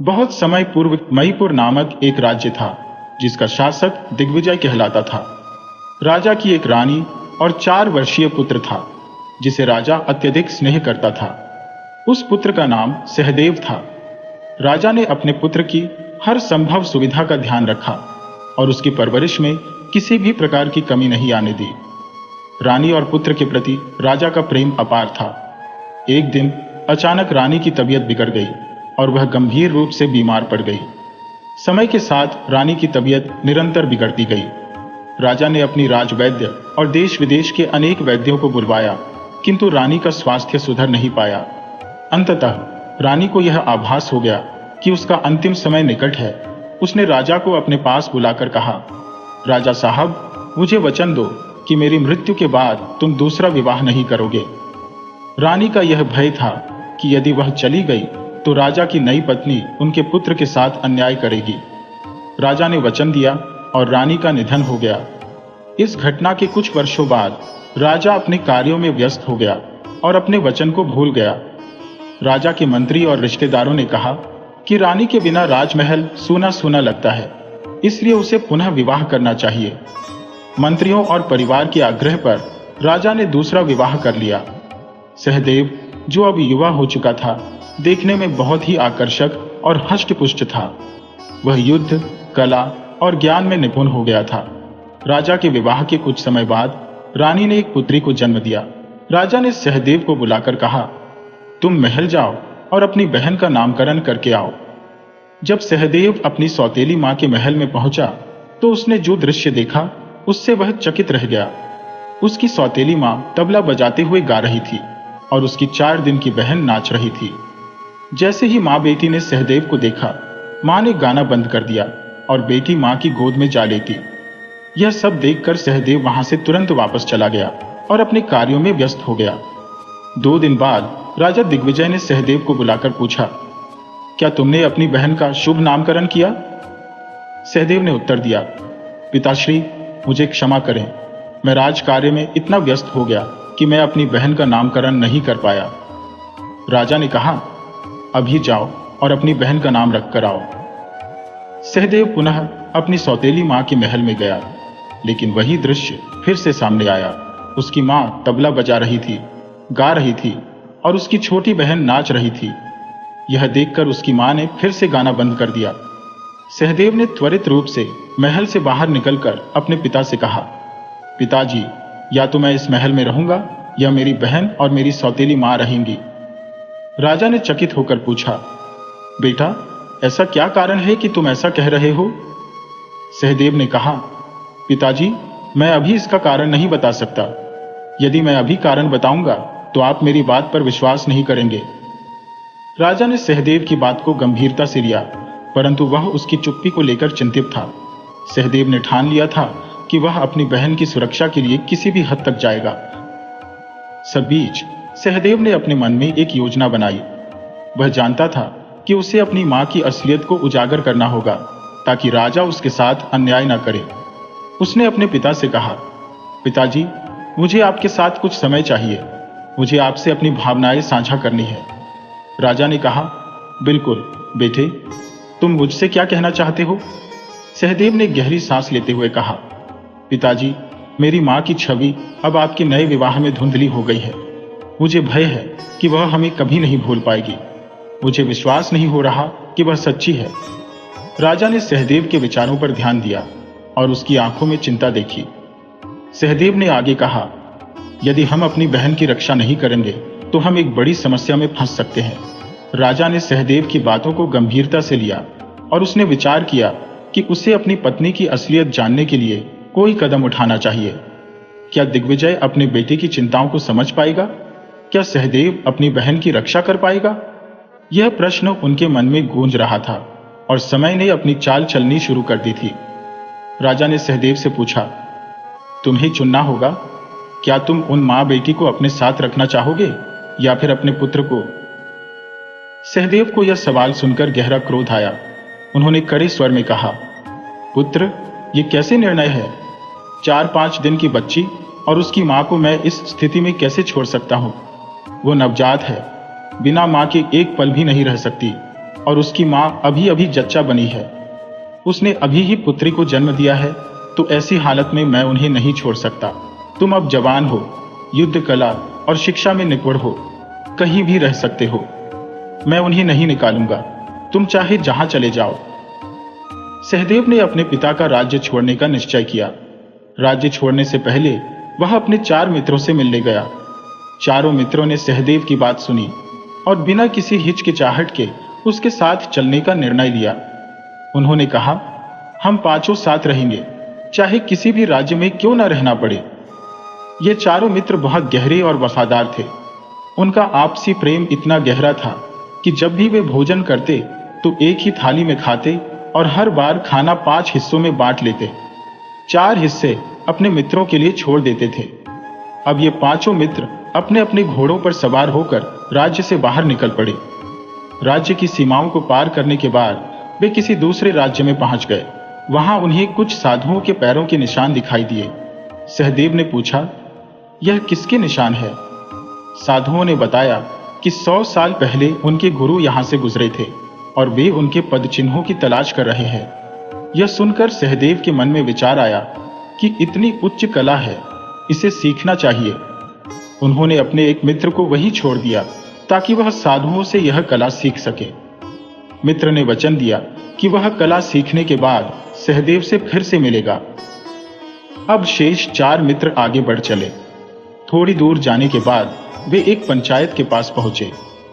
बहुत समय पूर्व मणिपुर नामक एक राज्य था जिसका शासक दिग्विजय कहलाता था। राजा की एक रानी और 4 वर्षीय पुत्र था जिसे राजा अत्यधिक स्नेह करता था। उस पुत्र का नाम सहदेव था। राजा ने अपने पुत्र की हर संभव सुविधा का ध्यान रखा और उसकी परवरिश में किसी भी प्रकार की कमी नहीं आने दी। रानी और पुत्र के प्रति राजा का प्रेम अपार था। एक दिन अचानक रानी की तबीयत बिगड़ गई और वह गंभीर रूप से बीमार पड़ गई। समय के साथ रानी की तबीयत निरंतर बिगड़ती गई। राजा ने अपनी राजवैद्य और देश विदेश के अनेक वैद्यों को बुलवाया, किंतु रानी का स्वास्थ्य सुधर नहीं पाया। अंततः रानी को यह आभास हो गया कि उसका अंतिम समय निकट है। उसने राजा को अपने पास बुलाकर कहा, राजा साहब, मुझे वचन दो कि मेरी मृत्यु के बाद तुम दूसरा विवाह नहीं करोगे। रानी का यह भय था कि यदि वह चली गई तो राजा की नई पत्नी उनके पुत्र के साथ अन्याय करेगी। राजा ने वचन दिया और रानी का निधन हो गया। इस घटना के कुछ वर्षों बाद राजा अपने कार्यों में व्यस्त हो गया और अपने वचन को भूल गया। राजा के मंत्री और रिश्तेदारों ने कहा कि रानी के बिना राजमहल सूना सूना लगता है, इसलिए उसे पुनः विवाह करना चाहिए। मंत्रियों और परिवार के आग्रह पर राजा ने दूसरा विवाह कर लिया। सहदेव, जो अब युवा हो चुका था, देखने में बहुत ही आकर्षक और हष्टपुष्ट था। वह युद्ध, कला और ज्ञान में निपुण हो गया था। राजा के विवाह के कुछ समय बाद रानी ने एक पुत्री को जन्म दिया। राजा ने सहदेव को बुलाकर कहा, तुम महल जाओ और अपनी बहन का नामकरण करके आओ। जब सहदेव अपनी सौतेली मां के महल में पहुंचा तो उसने जो दृश्य देखा उससे वह चकित रह गया। उसकी सौतेली मां तबला बजाते हुए गा रही थी और उसकी 4 दिन की बहन नाच रही थी। जैसे ही मां बेटी ने सहदेव को देखा, मां ने गाना बंद कर दिया और बेटी मां की गोद में जा लेती। यह सब देखकर सहदेव वहां से तुरंत वापस चला गया और अपने कार्यों में व्यस्त हो गया। 2 दिन बाद राजा दिग्विजय ने सहदेव को बुलाकर पूछा, क्या तुमने अपनी बहन का शुभ नामकरण किया? सहदेव ने उत्तर दिया, पिताश्री, मुझे क्षमा करें, मैं राज कार्य में इतना व्यस्त हो गया कि मैं अपनी बहन का नामकरण नहीं कर पाया। राजा ने कहा, अभी जाओ और अपनी बहन का नाम रख कर आओ। सहदेव पुनः अपनी सौतेली मां के महल में गया, लेकिन वही दृश्य फिर से सामने आया। उसकी मां तबला बजा रही थी, गा रही थी और उसकी छोटी बहन नाच रही थी। यह देखकर उसकी मां ने फिर से गाना बंद कर दिया। सहदेव ने त्वरित रूप से महल से बाहर निकलकर अपने पिता से कहा, पिताजी, या तो मैं इस महल में रहूंगा या मेरी बहन और मेरी सौतेली मां रहेंगी। राजा ने चकित होकर पूछा, बेटा, ऐसा क्या कारण है कि तुम ऐसा कह रहे हो? सहदेव ने कहा, पिताजी, मैं अभी इसका कारण नहीं बता सकता। यदि मैं अभी कारण बताऊंगा तो आप मेरी बात पर विश्वास नहीं करेंगे। राजा ने सहदेव की बात को गंभीरता से लिया, परंतु वह उसकी चुप्पी को लेकर चिंतित था। सहदेव ने ठान लिया था कि वह अपनी बहन की सुरक्षा के लिए किसी भी हद तक जाएगा। सब बीच सहदेव ने अपने मन में एक योजना बनाई। वह जानता था कि उसे अपनी मां की असलियत को उजागर करना होगा ताकि राजा उसके साथ अन्याय न करे। उसने अपने पिता से कहा, पिताजी, मुझे आपके साथ कुछ समय चाहिए। मुझे आपसे अपनी भावनाएं साझा करनी है। राजा ने कहा, बिल्कुल बेटे, तुम मुझसे क्या कहना चाहते हो? सहदेव ने गहरी सांस लेते हुए कहा, पिताजी, मेरी मां की छवि अब आपके नए विवाह में धुंधली हो गई है। मुझे भय है कि वह हमें कभी नहीं भूल पाएगी। मुझे विश्वास नहीं हो रहा कि वह सच्ची है। राजा ने सहदेव के विचारों पर ध्यान दिया और उसकी आंखों में चिंता देखी। सहदेव ने आगे कहा, यदि हम अपनी बहन की रक्षा नहीं करेंगे तो हम एक बड़ी समस्या में फंस सकते हैं। राजा ने सहदेव की बातों को गंभीरता से लिया और उसने विचार किया कि उसे अपनी पत्नी की असलियत जानने के लिए कोई कदम उठाना चाहिए। क्या दिग्विजय अपने बेटे की चिंताओं को समझ पाएगा? क्या सहदेव अपनी बहन की रक्षा कर पाएगा? यह प्रश्न उनके मन में गूंज रहा था और समय ने अपनी चाल चलनी शुरू कर दी थी। राजा ने सहदेव से पूछा, तुम्हें चुनना होगा। क्या तुम उन मां बेटी को अपने साथ रखना चाहोगे या फिर अपने पुत्र को? सहदेव को यह सवाल सुनकर गहरा क्रोध आया। उन्होंने कड़े स्वर में कहा, पुत्र, यह कैसे निर्णय है? 4-5 दिन की बच्ची और उसकी मां को मैं इस स्थिति में कैसे छोड़ सकता हूं? वो नवजात है, बिना मां के एक पल भी नहीं रह सकती। और उसकी माँ अभी अभी जच्चा बनी है। उसने अभी ही पुत्री को जन्म दिया है, तो ऐसी हालत में मैं उन्हें नहीं छोड़ सकता। तुम अब जवान हो, युद्ध कला और शिक्षा में निपुण हो, कहीं भी रह सकते हो। मैं उन्हें नहीं निकालूंगा, तुम चाहे जहां चले जाओ। सहदेव ने अपने पिता का राज्य छोड़ने का निश्चय किया। राज्य छोड़ने से पहले वह अपने 4 मित्रों से मिलने गया। चारों मित्रों ने सहदेव की बात सुनी और बिना किसी हिचकिचाहट के उसके साथ चलने का निर्णय लिया। उन्होंने कहा, हम पांचों साथ रहेंगे, चाहे किसी भी राज्य में क्यों न रहना पड़े। ये चारों मित्र बहुत गहरे और वफादार थे। उनका आपसी प्रेम इतना गहरा था कि जब भी वे भोजन करते तो एक ही थाली में खाते और हर बार खाना 5 हिस्सों में बांट लेते। 4 हिस्से अपने मित्रों के लिए छोड़ देते थे। अब ये पांचों मित्र अपने अपने घोड़ों पर सवार होकर राज्य से बाहर निकल पड़े। राज्य की सीमाओं को पार करने के बाद वे किसी दूसरे राज्य में पहुंच गए। वहां उन्हें कुछ साधुओं के पैरों के निशान दिखाई दिए। सहदेव ने पूछा, यह किसके निशान है? साधुओं ने बताया कि 100 साल पहले उनके गुरु यहां से गुजरे थे और वे उनके पद चिन्हों की तलाश कर रहे हैं। यह सुनकर सहदेव के मन में विचार आया कि इतनी उच्च कला है, इसे सीखना चाहिए। उन्होंने अपने एक मित्र को वहीं छोड़ दिया ताकि वह साधुओं से यह कला सीख सके। मित्र ने वचन दिया कि वह कला सीखने के बाद सहदेव से फिर से मिलेगा। अब शेष 4 मित्र आगे बढ़ चले। थोड़ी दूर जाने के बाद वे एक पंचायत के पास पहुंचे,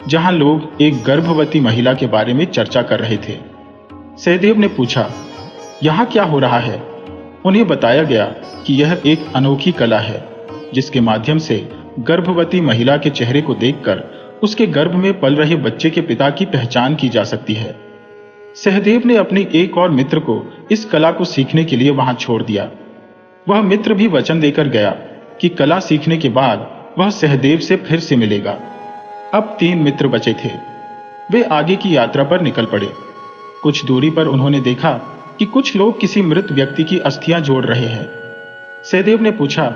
जहां लोग एक गर्भवती महिला के बारे में चर्चा कर रहे थे। सहदेव ने पूछा, यहां क्या हो रहा है? उन्हें बताया गया कि यह एक अनोखी कला है, जिसके माध्यम से गर्भवती महिला के चेहरे को देखकर उसके गर्भ में पल रहे बच्चे के पिता की पहचान की जा सकती है। सहदेव ने अपने एक और मित्र को इस कला को सीखने के लिए वहां छोड़ दिया। वह मित्र भी वचन देकर गया कि कला सीखने के बाद वह सहदेव से फिर से मिलेगा। अब 3 मित्र बचे थे। वे आगे की यात्रा पर निकल पड़े। कुछ दूरी पर उन्होंने देखा कि कुछ लोग किसी मृत व्यक्ति की अस्थियां जोड़ रहे हैं। सहदेव ने पूछा,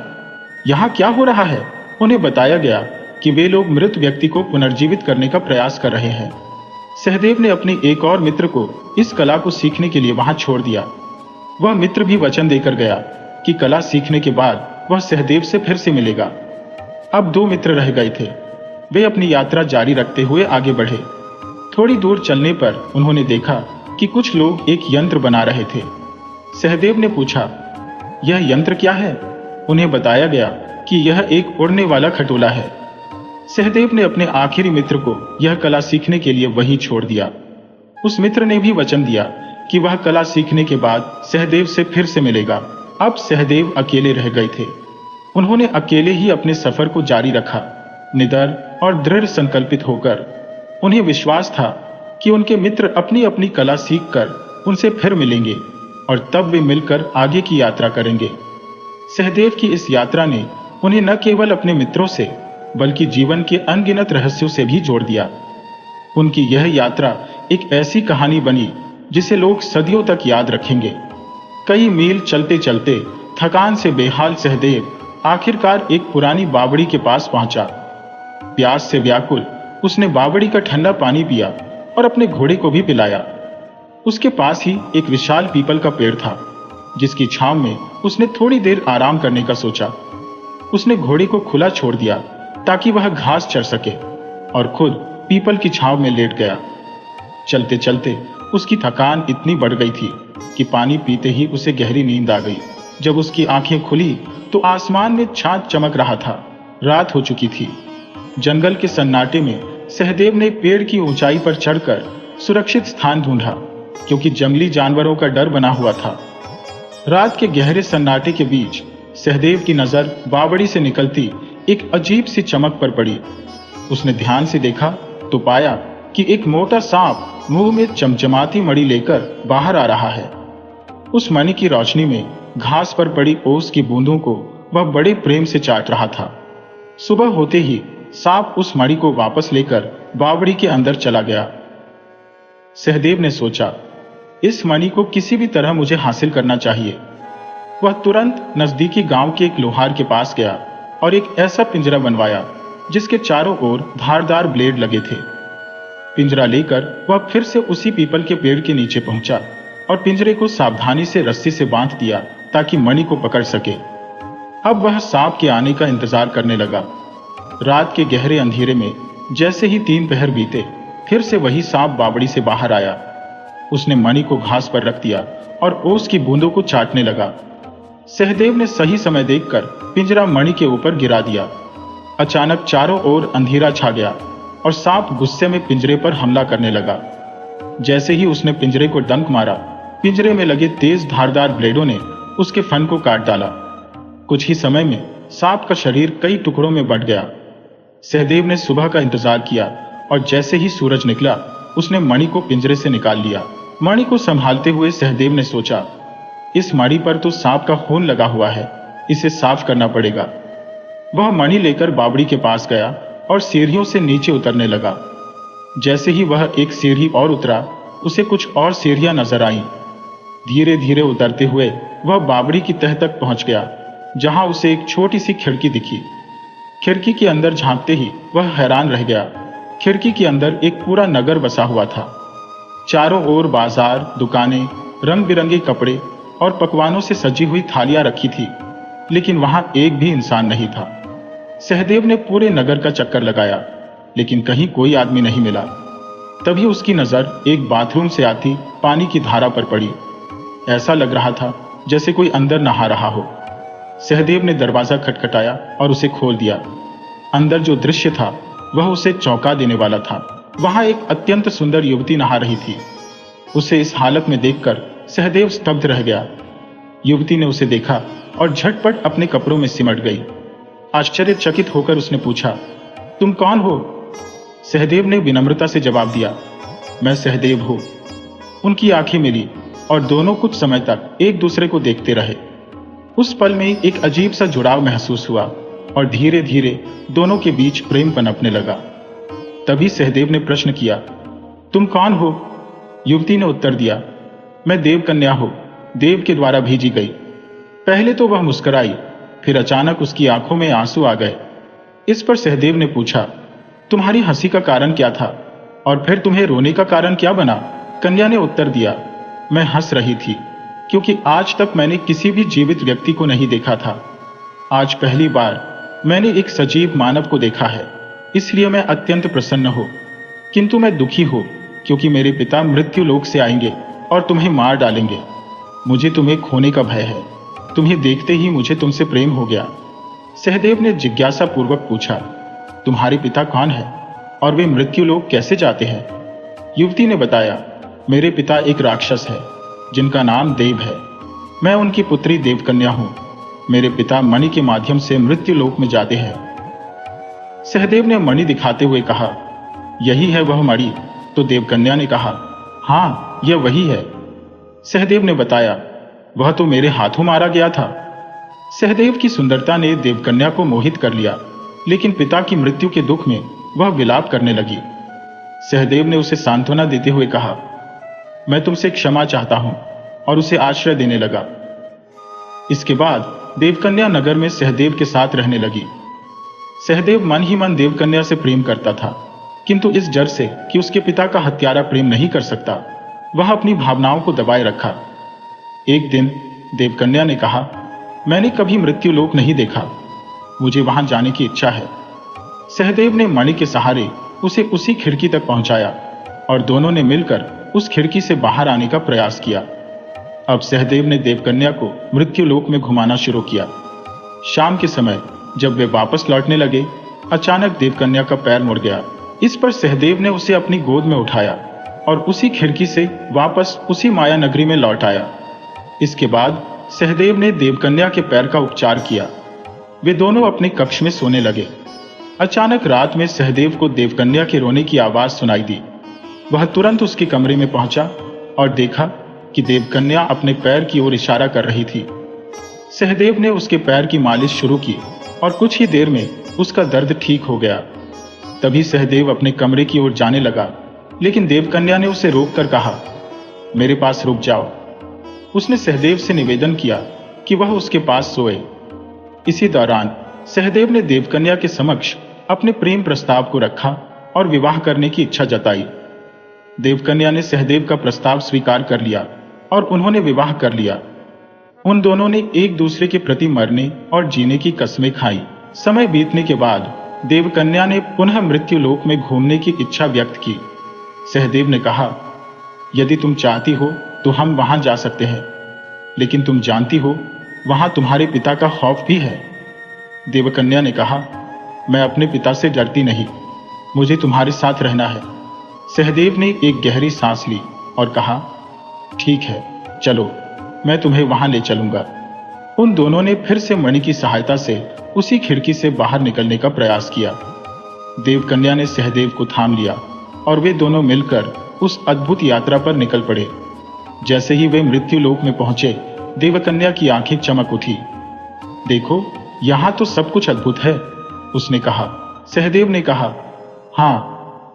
यहां क्या हो रहा है? उन्हें बताया गया कि वे लोग मृत व्यक्ति को पुनर्जीवित करने का प्रयास कर रहे हैं। सहदेव ने अपने एक और मित्र को इस कला को सीखने के लिए वहां छोड़ दिया। वह मित्र भी वचन देकर गया कि कला सीखने के बाद वह सहदेव से फिर से मिलेगा। अब 2 मित्र रह गए थे। वे अपनी यात्रा जारी रखते हुए आगे बढ़े। थोड़ी दूर चलने पर उन्होंने देखा कि कुछ लोग एक यंत्र बना रहे थे। सहदेव ने पूछा, यह यंत्र क्या है? उन्हें बताया गया कि यह एक उड़ने वाला खटोला है। सहदेव ने अपने आखिरी मित्र को यह कला सीखने के लिए वहीं छोड़ दिया। उस मित्र ने भी वचन दिया कि वह कला सीखने के बाद सहदेव से फिर से मिलेगा। अब सहदेव अकेले रह गए थे। उन्होंने अकेले ही अपने सफर को जारी रखा, निडर और दृढ़ संकल्पित होकर। उन्हें विश्वास था कि उनके मित्र अपनी अपनी कला सीखकर उनसे फिर मिलेंगे और तब वे मिलकर आगे की यात्रा करेंगे। सहदेव की इस यात्रा ने उन्हें न केवल अपने मित्रों से बल्कि जीवन के अनगिनत रहस्यों से भी जोड़ दिया। उनकी यह यात्रा एक ऐसी कहानी बनी जिसे लोग सदियों तक याद रखेंगे। कई मील चलते चलते थकान से बेहाल सहदेव आखिरकार एक पुरानी बावड़ी के पास पहुंचा। प्यास से व्याकुल उसने बावड़ी का ठंडा पानी पिया और अपने घोड़े को भी पिलाया। उसके पास ही एक विशाल पीपल का पेड़ था, जिसकी छांव में उसने थोड़ी देर आराम करने का सोचा। उसने घोड़े को खुला छोड़ दिया ताकि वह घास चर सके और खुद पीपल की छांव में लेट गया। चलते चलते उसकी थकान इतनी बढ़ गई थी कि पानी पीते ही उसे गहरी नींद आ गई। जब उसकी आंखें खुली तो आसमान में चांद चमक रहा था। रात हो चुकी थी। जंगल के सन्नाटे में सहदेव ने पेड़ की ऊंचाई पर चढ़कर सुरक्षित स्थान ढूंढा, क्योंकि जंगली जानवरों का डर बना हुआ था। रात के गहरे सन्नाटे के बीच सहदेव की नजर बावड़ी से निकलती एक अजीब सी चमक पर पड़ी। उसने ध्यान से देखा तो पाया कि एक मोटा सांप मुंह में चमचमाती मणि लेकर बाहर आ रहा है। उस मणि की रोशनी में घास पर पड़ी ओस की बूंदों को वह बड़े प्रेम से चाट रहा था। सुबह होते ही सांप उस मणि को वापस लेकर बावड़ी के अंदर चला गया। सहदेव ने सोचा, इस मणि को किसी भी तरह मुझे हासिल करना चाहिए। वह तुरंत नजदीकी गांव के एक लोहार के पास गया और एक ऐसा पिंजरा बनवाया जिसके चारों ओर धारदार ब्लेड लगे थे। पिंजरा लेकर वह फिर से उसी पीपल के पेड़ के नीचे पहुंचा और पिंजरे को सावधानी से रस्सी से बांध दिया ताकि मणि को पकड़ सके। अब वह सांप के आने का इंतजार करने लगा। रात के गहरे अंधेरे में जैसे ही 3 पहर बीते, फिर से वही सांप बावड़ी से बाहर आया। उसने मणि को घास पर रख दिया और ओस की बूंदों को चाटने लगा। सहदेव ने सही समय देखकर पिंजरा मणि के ऊपर गिरा दिया। अचानक चारों ओर अंधेरा छा गया और सांप गुस्से में पिंजरे पर हमला करने लगा। जैसे ही उसने पिंजरे को डंक मारा, पिंजरे में लगे तेज धारदार ब्लेडों ने उसके फन को काट डाला। कुछ ही समय में सांप का शरीर कई टुकड़ों में बंट गया। सहदेव ने सुबह का इंतजार किया और जैसे ही सूरज निकला, उसने मणि को पिंजरे से निकाल लिया। मणि को संभालते हुए सहदेव ने सोचा, इस मणि पर तो सांप का खून लगा हुआ है, इसे साफ करना पड़ेगा। वह मणि लेकर बावड़ी के पास गया और सीढ़ियों से नीचे उतरने लगा। जैसे ही वह एक सीढ़ी और उतरा, उसे कुछ और सीढ़ियां नजर आईं। धीरे धीरे उतरते हुए वह बावड़ी की तह तक पहुंच गया, जहां उसे एक छोटी सी खिड़की दिखी। खिड़की के अंदर झांकते ही वह हैरान रह गया। खिड़की के अंदर एक पूरा नगर बसा हुआ था। चारों ओर बाजार, दुकानें, रंग बिरंगे कपड़े और पकवानों से सजी हुई थालियां रखी थी, लेकिन वहां एक भी इंसान नहीं था। सहदेव ने पूरे नगर का चक्कर लगाया, लेकिन कहीं कोई आदमी नहीं मिला। तभी उसकी नजर एक बाथरूम से आती पानी की धारा पर पड़ी। ऐसा लग रहा था जैसे कोई अंदर नहा रहा हो। सहदेव ने दरवाजा खटखटाया और उसे खोल दिया। अंदर जो दृश्य था वह उसे चौंका देने वाला था। वहां एक अत्यंत सुंदर युवती नहा रही थी। उसे इस हालत में देखकर सहदेव स्तब्ध रह गया। युवती ने उसे देखा और झटपट अपने कपड़ों में सिमट गई। आश्चर्यचकित होकर उसने पूछा, तुम कौन हो? सहदेव ने विनम्रता से जवाब दिया, मैं सहदेव हूं। उनकी आंखें मिली और दोनों कुछ समय तक एक दूसरे को देखते रहे। उस पल में एक अजीब सा जुड़ाव महसूस हुआ और धीरे धीरे दोनों के बीच प्रेम पनपने लगा। तभी सहदेव ने प्रश्न किया, तुम कौन हो? युवती ने उत्तर दिया, मैं देवकन्या हूं, देव के द्वारा भेजी गई। पहले तो वह मुस्कुराई, फिर अचानक उसकी आंखों में आंसू आ गए। इस पर सहदेव ने पूछा, तुम्हारी हंसी का कारण क्या था और फिर तुम्हें रोने का कारण क्या बना? कन्या ने उत्तर दिया, मैं हंस रही थी क्योंकि आज तक मैंने किसी भी जीवित व्यक्ति को नहीं देखा था। आज पहली बार मैंने एक सजीव मानव को देखा है, इसलिए मैं अत्यंत प्रसन्न हूं। किंतु मैं दुखी हूं क्योंकि मेरे पिता मृत्यु लोक से आएंगे और तुम्हें मार डालेंगे। मुझे तुम्हें खोने का भय है। तुम्हें देखते ही मुझे तुमसे प्रेम हो गया। सहदेव ने जिज्ञासा पूर्वक पूछा, तुम्हारे पिता कौन है और वे मृत्यु लोक कैसे जाते हैं? युवती ने बताया, मेरे पिता एक राक्षस है जिनका नाम देव है। मैं उनकी पुत्री देवकन्या हूं। मेरे पिता मणि के माध्यम से मृत्यु लोक में जाते हैं। सहदेव ने मणि दिखाते हुए कहा, यही है वह मणि? तो देवकन्या ने कहा, हाँ, यह वही है। सहदेव ने बताया, वह तो मेरे हाथों मारा गया था। सहदेव की सुंदरता ने देवकन्या को मोहित कर लिया, लेकिन पिता की मृत्यु के दुख में वह विलाप करने लगी। सहदेव ने उसे सांत्वना देते हुए कहा, मैं तुमसे क्षमा चाहता हूं, और उसे आश्रय देने लगा। इसके बाद देवकन्या नगर में सहदेव के साथ रहने लगी। सहदेव मन ही मन देवकन्या से प्रेम करता था, किंतु इस डर से कि उसके पिता का हत्यारा प्रेम नहीं कर सकता, वह अपनी भावनाओं को दबाए रखा। एक दिन देवकन्या ने कहा, मैंने कभी मृत्यु लोक नहीं देखा, मुझे वहां जाने की इच्छा है। सहदेव ने मणि के सहारे उसे उसी खिड़की तक पहुंचाया और दोनों ने मिलकर उस खिड़की से बाहर आने का प्रयास किया। अब सहदेव ने देवकन्या को मृत्यु लोक में घुमाना शुरू किया। शाम के समय जब वे वापस लौटने लगे, अचानक देवकन्या का पैर मुड़ गया। इस पर सहदेव ने उसे अपनी गोद में उठाया और उसी खिड़की से वापस उसी माया नगरी में लौट आया। इसके बाद सहदेव ने देवकन्या के पैर का उपचार किया। वे दोनों अपने कक्ष में सोने लगे। अचानक रात में सहदेव को देवकन्या के रोने की आवाज सुनाई दी। वह तुरंत उसके कमरे में पहुंचा और देखा कि देवकन्या अपने पैर की ओर इशारा कर रही थी। सहदेव ने उसके पैर की मालिश शुरू की और कुछ ही देर में उसका दर्द ठीक हो गया। तभी सहदेव अपने कमरे की ओर जाने लगा, लेकिन देवकन्या ने उसे रोककर कहा, मेरे पास रुक जाओ। उसने सहदेव से निवेदन किया कि वह उसके पास सोए। इसी दौरान सहदेव ने देवकन्या के समक्ष अपने प्रेम प्रस्ताव को रखा और विवाह करने की इच्छा जताई। देवकन्या ने सहदेव का प्रस्ताव स्वीकार कर लिया और उन्होंने विवाह कर लिया। उन दोनों ने एक दूसरे के प्रति मरने और जीने की कस्में खाई। समय बीतने के बाद देवकन्या ने पुनः मृत्यु लोक में घूमने की इच्छा व्यक्त की। सहदेव ने कहा, यदि तुम चाहती हो तो हम वहां जा सकते हैं, लेकिन तुम जानती हो वहां तुम्हारे पिता का खौफ भी है। देवकन्या ने कहा, मैं अपने पिता से डरती नहीं, मुझे तुम्हारे साथ रहना है। सहदेव ने एक गहरी सांस ली और कहा, ठीक है, चलो, मैं तुम्हें वहां ले चलूंगा। उन दोनों ने फिर से मणि की सहायता से उसी खिड़की से बाहर निकलने का प्रयास किया। देवकन्या ने सहदेव को थाम लिया और वे दोनों मिलकर उस अद्भुत यात्रा पर निकल पड़े। जैसे ही वे मृत्यु लोक में पहुंचे, देवकन्या की आंखें चमक उठी। देखो, यहां तो सब कुछ अद्भुत है, उसने कहा। सहदेव ने कहा, हां,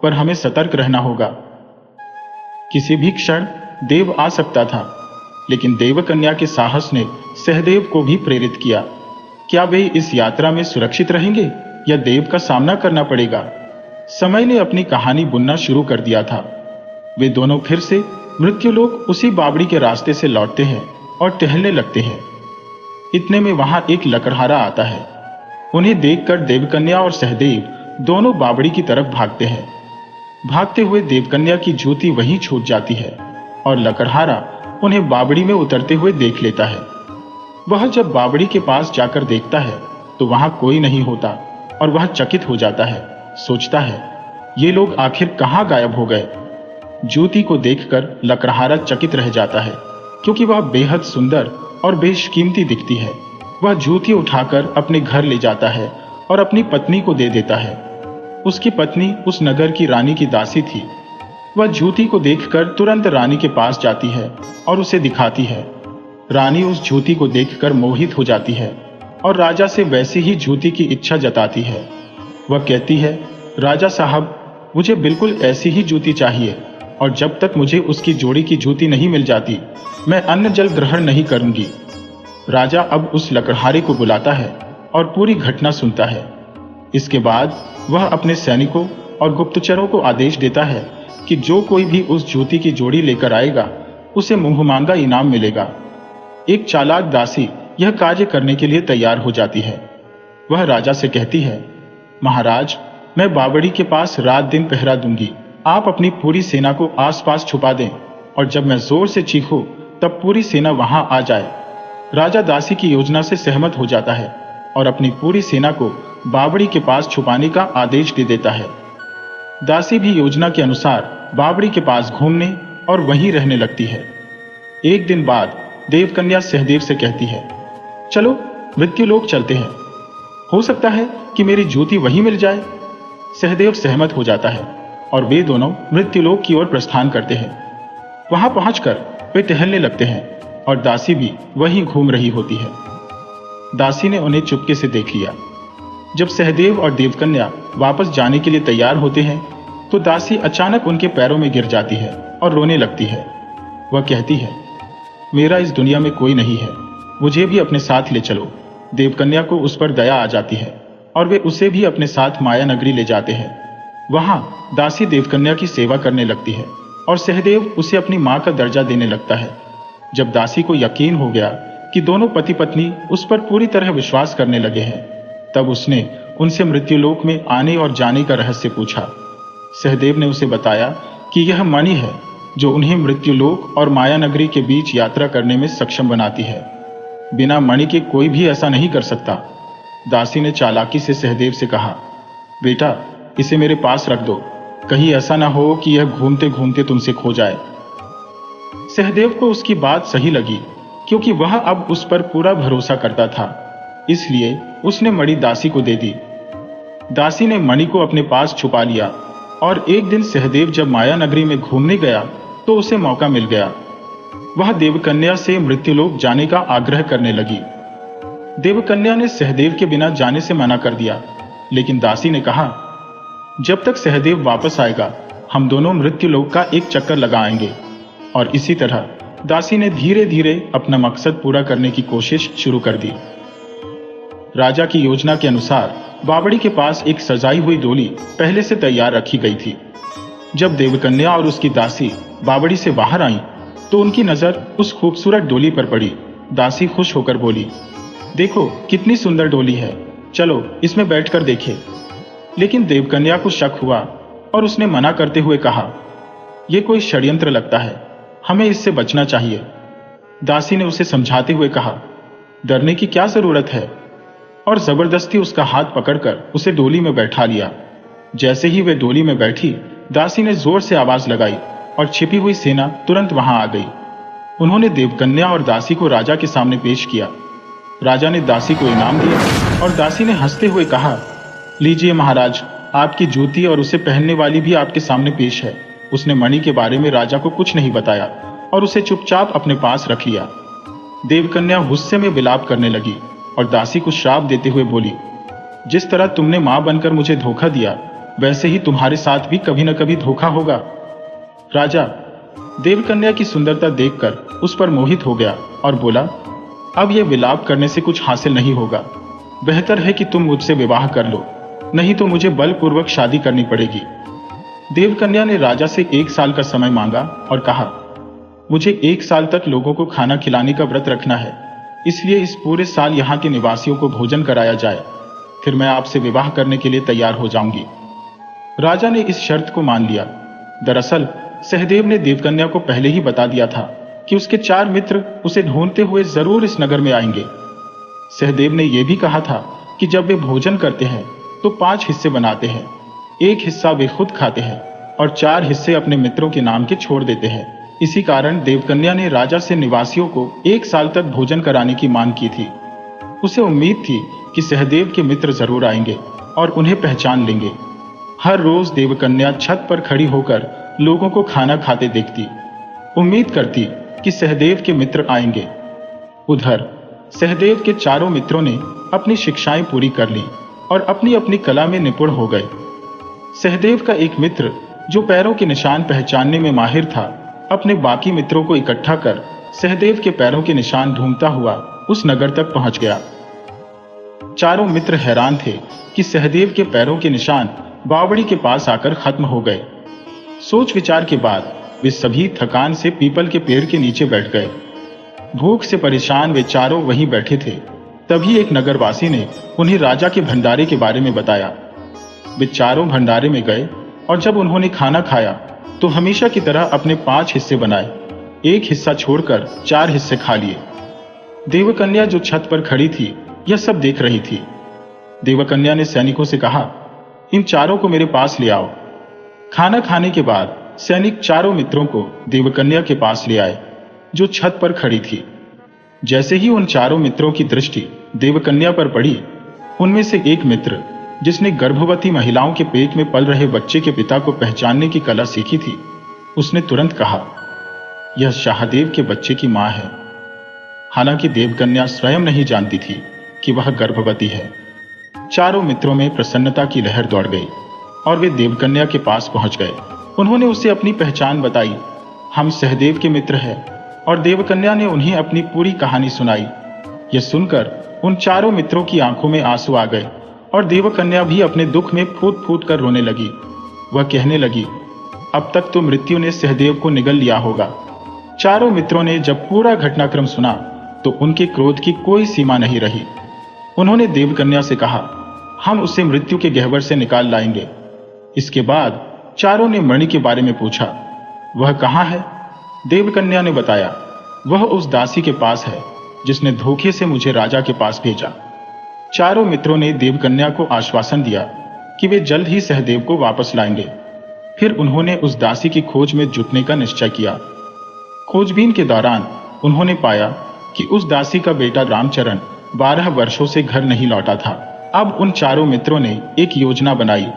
पर हमें सतर्क रहना होगा। किसी भी क्षण देव आ सकता था, लेकिन देवकन्या के साहस ने सहदेव को भी प्रेरित किया। क्या वे इस यात्रा में सुरक्षित रहेंगे या देव का सामना करना पड़ेगा? समय ने अपनी कहानी बुनना शुरू कर दिया था। वे दोनों फिर से मृत्युलोक उसी बावड़ी के रास्ते से लौटते हैं और टहलने लगते हैं। इतने में वहां एक लकड़हारा आता है। उन्हें देखकर देवकन्या और सहदेव दोनों बावड़ी की तरफ भागते हैं। भागते हुए देवकन्या की ज्योति वहीं छूट जाती है और लकड़हारा उन्हें बावड़ी में उतरते हुए देख लेता है। वह जब बावड़ी के पास जाकर देखता है तो वहां कोई नहीं होता और वह चकित हो जाता है। सोचता है, ये लोग आखिर कहां गायब हो गए? ज्योति को देखकर लकड़हारा चकित रह जाता है, क्योंकि वह बेहद सुंदर और बेशकीमती दिखती है। वह ज्योति उठाकर अपने घर ले जाता है और अपनी पत्नी को दे देता है। उसकी पत्नी उस नगर की रानी की दासी थी। वह ज्योति को देखकर तुरंत रानी के पास जाती है और उसे दिखाती है। रानी उस ज्योति को देखकर मोहित हो जाती है और राजा से वैसी ही ज्योति की इच्छा जताती है। वह कहती है, राजा साहब, मुझे बिल्कुल ऐसी ही ज्योति चाहिए, और जब तक मुझे उसकी जोड़ी की ज्योति नहीं मिल जाती, मैं अन्न जल ग्रहण नहीं करूंगी। राजा अब उस लकड़हारे को बुलाता है और पूरी घटना सुनता है। इसके बाद वह अपने सैनिकों और गुप्तचरों को आदेश देता है कि जो कोई भी उस ज्योति की जोड़ी लेकर आएगा, उसे मुंहमांगा इनाम मिलेगा। एक चालाक दासी यह कार्य करने के लिए तैयार हो जाती है। वह राजा से कहती है, महाराज, मैं बावड़ी के पास रात दिन पहरा दूंगी। आप अपनी पूरी सेना को आसपास छुपा दें और जब मैं जोर से चीखूं तब पूरी सेना वहां आ जाए। राजा दासी की योजना से सहमत हो जाता है और अपनी पूरी सेना को बावड़ी के पास छुपाने का आदेश दे देता है। दासी भी योजना के अनुसार बावड़ी के पास घूमने और वहीं रहने लगती है। एक दिन बाद देवकन्या सहदेव से कहती है, चलो मृत्युलोक चलते हैं, हो सकता है कि मेरी ज्योति वहीं मिल जाए। सहदेव सहमत हो जाता है और वे दोनों मृत्युलोक की ओर प्रस्थान करते हैं। वहां पहुंचकर वे टहलने लगते हैं और दासी भी वहीं घूम रही होती है। दासी ने उन्हें चुपके से देख लिया। जब सहदेव और देवकन्या वापस जाने के लिए तैयार होते हैं तो दासी अचानक उनके पैरों में गिर जाती है और रोने लगती है। वह कहती है, मेरा इस दुनिया में कोई नहीं है, मुझे भी अपने साथ ले चलो। देवकन्या को उस पर दया आ जाती है और वे उसे भी अपने साथ माया नगरी ले जाते हैं। वहां दासी देवकन्या की सेवा करने लगती है और सहदेव उसे अपनी मां का दर्जा देने लगता है। जब दासी को यकीन हो गया कि दोनों पति पत्नी उस पर पूरी तरह विश्वास करने लगे हैं, तब उसने उनसे मृत्युलोक में आने और जाने का रहस्य पूछा। सहदेव ने उसे बताया कि यह मणि है जो उन्हें मृत्युलोक और माया नगरी के बीच यात्रा करने में सक्षम बनाती है। बिना मणि के कोई भी ऐसा नहीं कर सकता। दासी ने चालाकी से सहदेव से कहा, बेटा, इसे मेरे पास रख दो, कहीं ऐसा ना हो कि यह घूमते घूमते तुमसे खो जाए। सहदेव को उसकी बात सही लगी, क्योंकि वह अब उस पर पूरा भरोसा करता था। इसलिए उसने मणि दासी को दे दी। दासी ने मणि को अपने पास छुपा लिया और एक दिन सहदेव जब माया नगरी में घूमने गया तो उसे मौका मिल गया। वह देवकन्या से मृत्युलोक जाने का आग्रह करने लगी। देवकन्या ने सहदेव के बिना जाने से मना कर दिया, लेकिन दासी ने कहा, जब तक सहदेव वापस आएगा हम दोनों मृत्युलोक का एक चक्कर लगाएंगे। और इसी तरह दासी ने धीरे धीरे अपना मकसद पूरा करने की कोशिश शुरू कर दी। राजा की योजना के अनुसार बावड़ी के पास एक सजाई हुई डोली पहले से तैयार रखी गई थी। जब देवकन्या और उसकी दासी बावड़ी से बाहर आईं, तो उनकी नजर उस खूबसूरत डोली पर पड़ी। दासी खुश होकर बोली, देखो कितनी सुंदर डोली है, चलो इसमें बैठकर देखें। लेकिन देवकन्या को शक हुआ और उसने मना करते हुए कहा, यह कोई षड्यंत्र लगता है, हमें इससे बचना चाहिए। दासी ने उसे समझाते हुए कहा, डरने की क्या जरूरत है, और जबरदस्ती उसका हाथ पकड़कर उसे डोली में बैठा लिया। जैसे ही वे डोली में बैठी, दासी ने जोर से आवाज लगाई और छिपी हुई सेना तुरंत वहां आ गई। उन्होंने देवकन्या और दासी को राजा के सामने पेश किया। राजा ने दासी को इनाम दिया और दासी ने हंसते हुए कहा, लीजिए महाराज, आपकी जूती और उसे पहनने वाली भी आपके सामने पेश है। उसने मणि के बारे में राजा को कुछ नहीं बताया और उसे चुपचाप अपने पास रख लिया। देवकन्या गुस्से में विलाप करने लगी और दासी को श्राप देते हुए बोली, जिस तरह तुमने मां बनकर मुझे धोखा दिया, वैसे ही तुम्हारे साथ भी कभी न कभी धोखा होगा। राजा देवकन्या की सुंदरता देखकर उस पर मोहित हो गया और बोला, अब यह विलाप करने से कुछ हासिल नहीं होगा। बेहतर है कि तुम मुझसे विवाह कर लो, नहीं तो मुझे बलपूर्वक शादी करनी पड़ेगी। देवकन्या ने राजा से 1 साल का समय मांगा और कहा, मुझे 1 साल तक लोगों को खाना खिलाने का व्रत रखना है, इसलिए इस पूरे साल यहाँ के निवासियों को भोजन कराया जाए, फिर मैं आपसे विवाह करने के लिए तैयार हो जाऊंगी। राजा ने इस शर्त को मान लिया। दरअसल सहदेव ने देवकन्या को पहले ही बता दिया था कि उसके 4 मित्र उसे ढूंढते हुए जरूर इस नगर में आएंगे। सहदेव ने यह भी कहा था कि जब वे भोजन करते हैं तो 5 हिस्से बनाते हैं, 1 हिस्सा वे खुद खाते हैं और 4 हिस्से अपने मित्रों के नाम के छोड़ देते हैं। इसी कारण देवकन्या ने राजा से निवासियों को 1 साल तक भोजन कराने की मांग की थी। उसे उम्मीद थी कि सहदेव के मित्र जरूर आएंगे और उन्हें पहचान लेंगे। हर रोज देवकन्या छत पर खड़ी होकर लोगों को खाना खाते देखती, उम्मीद करती कि सहदेव के मित्र आएंगे। उधर सहदेव के 4 मित्रों ने अपनी शिक्षाएं पूरी कर ली और अपनी अपनी कला में निपुण हो गए। सहदेव का एक मित्र जो पैरों के निशान पहचानने में माहिर था, अपने बाकी मित्रों को इकट्ठा कर सहदेव के पैरों के निशान ढूंढता हुआ उस नगर तक पहुंच गया। 4 मित्र हैरान थे कि सहदेव के पैरों के निशान बावड़ी के पास आकर खत्म हो गए। सोच विचार के बाद वे सभी थकान से पीपल के पेड़ के नीचे बैठ गए। भूख से परेशान वे चारों वहीं बैठे थे। तभी एक नगरवासी ने उन्हें राजा के भंडारे के बारे में बताया। वे चारों भंडारे में गए और जब उन्होंने खाना खाया तो हमेशा की तरह अपने 5 हिस्से बनाए, 1 हिस्सा छोड़कर 4 हिस्से खा लिए। देवकन्या जो छत पर खड़ी थी यह सब देख रही थी। देवकन्या ने सैनिकों से कहा, इन चारों को मेरे पास ले आओ। खाना खाने के बाद सैनिक चारों मित्रों को देवकन्या के पास ले आए जो छत पर खड़ी थी। जैसे ही उन चारों मित्रों की दृष्टि देवकन्या पर पड़ी, उनमें से एक मित्र जिसने गर्भवती महिलाओं के पेट में पल रहे बच्चे के पिता को पहचानने की कला सीखी थी, उसने तुरंत कहा, यह शाहदेव के बच्चे की मां है। हालांकि देवकन्या स्वयं नहीं जानती थी कि वह गर्भवती है। चारों मित्रों में प्रसन्नता की लहर दौड़ गई और वे देवकन्या के पास पहुंच गए। उन्होंने उसे अपनी पहचान बताई, हम सहदेव के मित्र हैं, और देवकन्या ने उन्हें अपनी पूरी कहानी सुनाई। यह सुनकर उन चारों मित्रों की आंखों में आंसू आ गए और देवकन्या भी अपने दुख में फूट फूट कर रोने लगी। वह कहने लगी, अब तक तो मृत्यु ने सहदेव को निगल लिया होगा। चारों मित्रों ने जब पूरा घटनाक्रम सुना तो उनके क्रोध की कोई सीमा नहीं रही। उन्होंने देवकन्या से कहा, हम उसे मृत्यु के गह्वर से निकाल लाएंगे। इसके बाद चारों ने मणि के बारे में पूछा, वह कहाँ है? देवकन्या ने बताया, वह उस दासी के पास है जिसने धोखे से मुझे राजा के पास भेजा। चारों मित्रों ने देवकन्या को आश्वासन दिया कि वे जल्द ही सहदेव को वापस लाएंगे। फिर उन्होंने उस दासी की खोज में जुटने का निश्चय किया। खोजबीन के दौरान उन्होंने पाया कि उस दासी का बेटा रामचरण 12 वर्षों से घर नहीं लौटा था। अब उन चारों मित्रों ने एक योजना बनाई।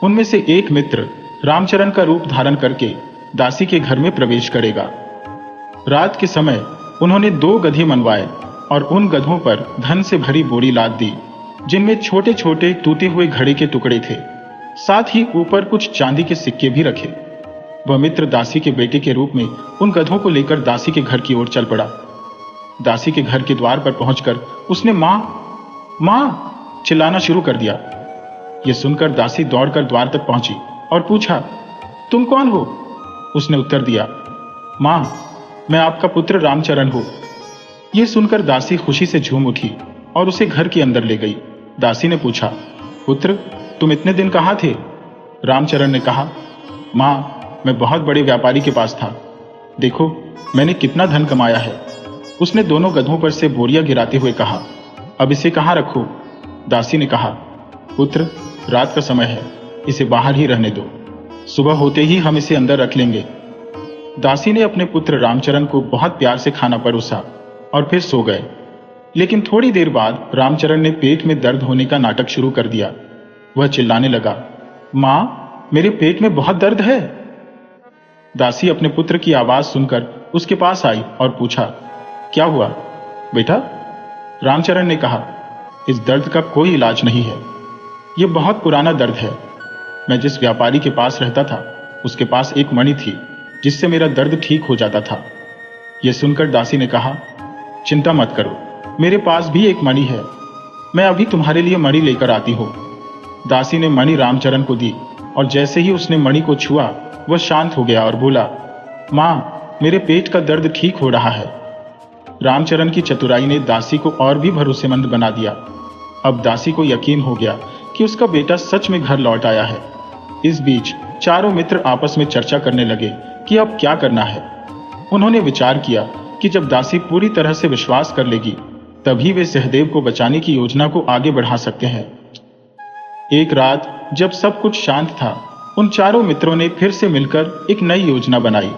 उनमें से एक मित्र रामचरण का रूप धारण करके दासी के घर में प्रवेश करेगा। रात के समय उन्होंने 2 गधे मनवाए और उन गधों पर धन से भरी बोरी लाद दी, जिनमें छोटे छोटे टूटे हुए घड़े के टुकड़े थे। साथ ही ऊपर कुछ चांदी के सिक्के भी रखे। वह मित्र दासी के बेटे के रूप में उन गधों को लेकर दासी के घर की ओर चल पड़ा। दासी के घर के द्वार पर पहुंचकर उसने मां मां चिल्लाना शुरू कर दिया। यह सुनकर दासी दौड़कर द्वार तक पहुंची और पूछा, तुम कौन हो? उसने उत्तर दिया, मां, मैं आपका पुत्र रामचरण हूं। यह सुनकर दासी खुशी से झूम उठी और उसे घर के अंदर ले गई। दासी ने पूछा, पुत्र, तुम इतने दिन कहाँ थे? रामचरण ने कहा, मां, मैं बहुत बड़े व्यापारी के पास था। देखो मैंने कितना धन कमाया है। उसने दोनों गधों पर से बोरियां गिराते हुए कहा, अब इसे कहाँ रखो? दासी ने कहा, पुत्र, रात का समय है, इसे बाहर ही रहने दो। सुबह होते ही हम इसे अंदर रख लेंगे। दासी ने अपने पुत्र रामचरण को बहुत प्यार से खाना परोसा और फिर सो गए। लेकिन थोड़ी देर बाद रामचरण ने पेट में दर्द होने का नाटक शुरू कर दिया। वह चिल्लाने लगा, मां, मेरे पेट में बहुत दर्द है। दासी अपने पुत्र की आवाज सुनकर उसके पास आई और पूछा, क्या हुआ बेटा? रामचरण ने कहा, इस दर्द का कोई इलाज नहीं है। यह बहुत पुराना दर्द है। मैं जिस व्यापारी के पास रहता था उसके पास एक मणि थी जिससे मेरा दर्द ठीक हो जाता था। यह सुनकर दासी ने कहा, चिंता मत करो, मेरे पास भी एक मणि है। मैं अभी तुम्हारे लिए मणि लेकर आती हूं। दासी ने मणि रामचरण को दी और जैसे ही उसने मणि को छुआ वह शांत हो गया और बोला, मां, मेरे पेट का दर्द ठीक हो रहा है। रामचरण की चतुराई ने दासी को और भी भरोसेमंद बना दिया। अब दासी को यकीन हो गया कि उसका बेटा सच में घर लौट आया है। इस बीच चारों मित्र आपस में चर्चा करने लगे कि अब क्या करना है। उन्होंने विचार किया कि जब दासी पूरी तरह से विश्वास कर लेगी तभी वे सहदेव को बचाने की योजना को आगे बढ़ा सकते हैं। एक रात जब सब कुछ शांत था, उन चारों मित्रों ने फिर से मिलकर एक नई योजना बनाई।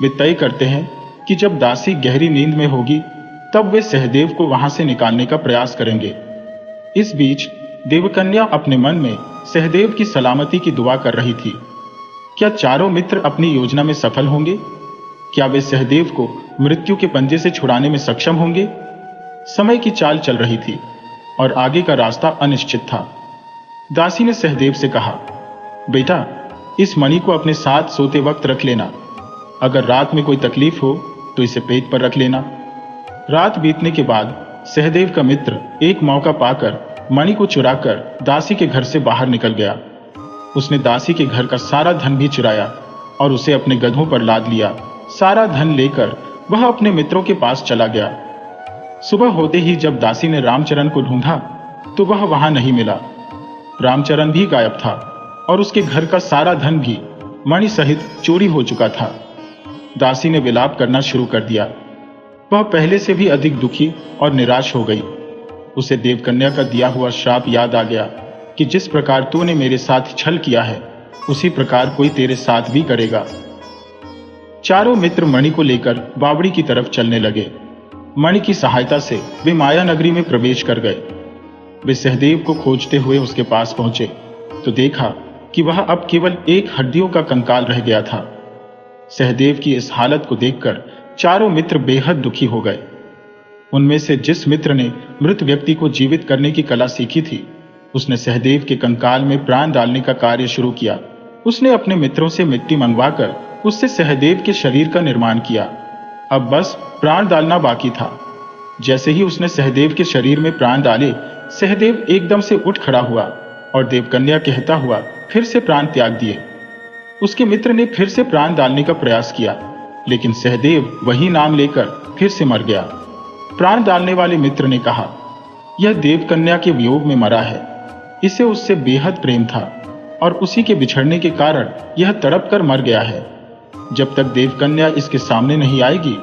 वे तय करते हैं कि जब दासी गहरी नींद में होगी तब वे सहदेव को वहां से निकालने का प्रयास करेंगे। इस बीच देवकन्या अपने मन में सहदेव की सलामती की दुआ कर रही थी। क्या चारों मित्र अपनी योजना में सफल होंगे? क्या वे सहदेव को मृत्यु के पंजे से छुड़ाने में सक्षम होंगे? समय की चाल चल रही थी और आगे का रास्ता अनिश्चित था। दासी ने सहदेव से कहा, बेटा, इस मणि को अपने साथ सोते वक्त रख लेना। अगर रात में कोई तकलीफ हो तो इसे पेट पर रख लेना। रात बीतने के बाद सहदेव का मित्र एक मौका पाकर मणि को चुराकर दासी के घर से बाहर निकल गया। उसने दासी के घर का सारा धन भी चुराया और उसे अपने गधों पर लाद लिया। सारा धन लेकर वह अपने मित्रों के पास चला गया। सुबह होते ही जब दासी ने रामचरण को ढूंढा तो वह वहां नहीं मिला। रामचरण भी गायब था और उसके घर का सारा धन भी मणि सहित चोरी हो चुका था। दासी ने विलाप करना शुरू कर दिया। वह पहले से भी अधिक दुखी और निराश हो गई। उसे देवकन्या का दिया हुआ श्राप याद आ गया कि जिस प्रकार तूने मेरे साथ छल किया है उसी प्रकार कोई तेरे साथ भी करेगा। चारों मित्र मणि को लेकर बावड़ी की तरफ चलने लगे। मणि की सहायता से वे माया नगरी में प्रवेश कर गए। वे सहदेव को खोजते हुए उसके पास पहुंचे तो देखा कि वह अब केवल एक हड्डियों का कंकाल रह गया था। सहदेव की इस हालत को देखकर चारों मित्र बेहद दुखी हो गए। उनमें से जिस मित्र ने मृत व्यक्ति को जीवित करने की कला सीखी थी, उसने सहदेव के कंकाल में प्राण डालने का कार्य शुरू किया। उसने अपने मित्रों से मिट्टी मंगवाकर उससे सहदेव के शरीर का निर्माण किया। अब बस प्राण डालना बाकी था। जैसे ही उसने सहदेव के शरीर में प्राण डाले, सहदेव एकदम से उठ खड़ा हुआ और देवकन्या कहता हुआ फिर से प्राण त्याग दिए। उसके मित्र ने फिर से प्राण डालने का प्रयास किया, लेकिन सहदेव वही नाम लेकर फिर से मर गया। प्राण डालने वाले मित्र ने कहा, यह देवकन्या के वियोग में मरा है। इसे उससे बेहद प्रेम था और उसी के बिछड़ने के कारण यह तड़प कर मर गया है। जब तक देवकन्या इसके सामने नहीं आएगी,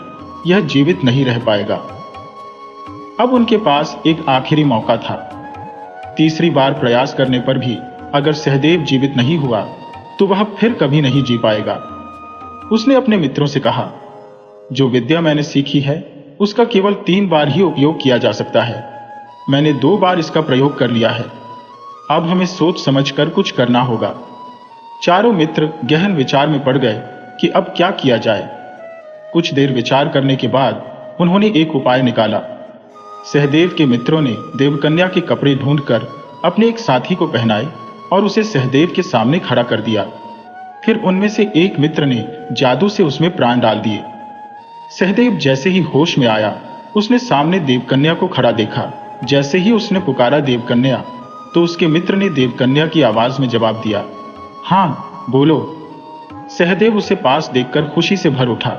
यह जीवित नहीं रह पाएगा। अब उनके पास एक आखिरी मौका था। तीसरी बार प्रयास करने पर भी अगर सहदेव जीवित नहीं हुआ तो वह फिर कभी नहीं जी पाएगा। उसने अपने मित्रों से कहा, जो विद्या मैंने सीखी है उसका केवल 3 बार ही उपयोग किया जा सकता है। मैंने 2 बार इसका प्रयोग कर लिया है। अब हमें सोच समझकर कुछ करना होगा। चारों मित्र गहन विचार में पड़ गए कि अब क्या किया जाए। कुछ देर विचार करने के बाद उन्होंने एक उपाय निकाला। सहदेव के मित्रों ने देवकन्या के कपड़े ढूंढकर अपने एक साथी को पहनाए और उसे सहदेव के सामने खड़ा कर दिया। फिर उनमें से एक मित्र ने जादू से उसमें प्राण डाल दिए। सहदेव जैसे ही होश में आया, उसने सामने देवकन्या को खड़ा देखा। जैसे ही उसने पुकारा देवकन्या, तो उसके मित्र ने देवकन्या की आवाज में जवाब दिया, हाँ बोलो। सहदेव उसे पास देखकर खुशी से भर उठा।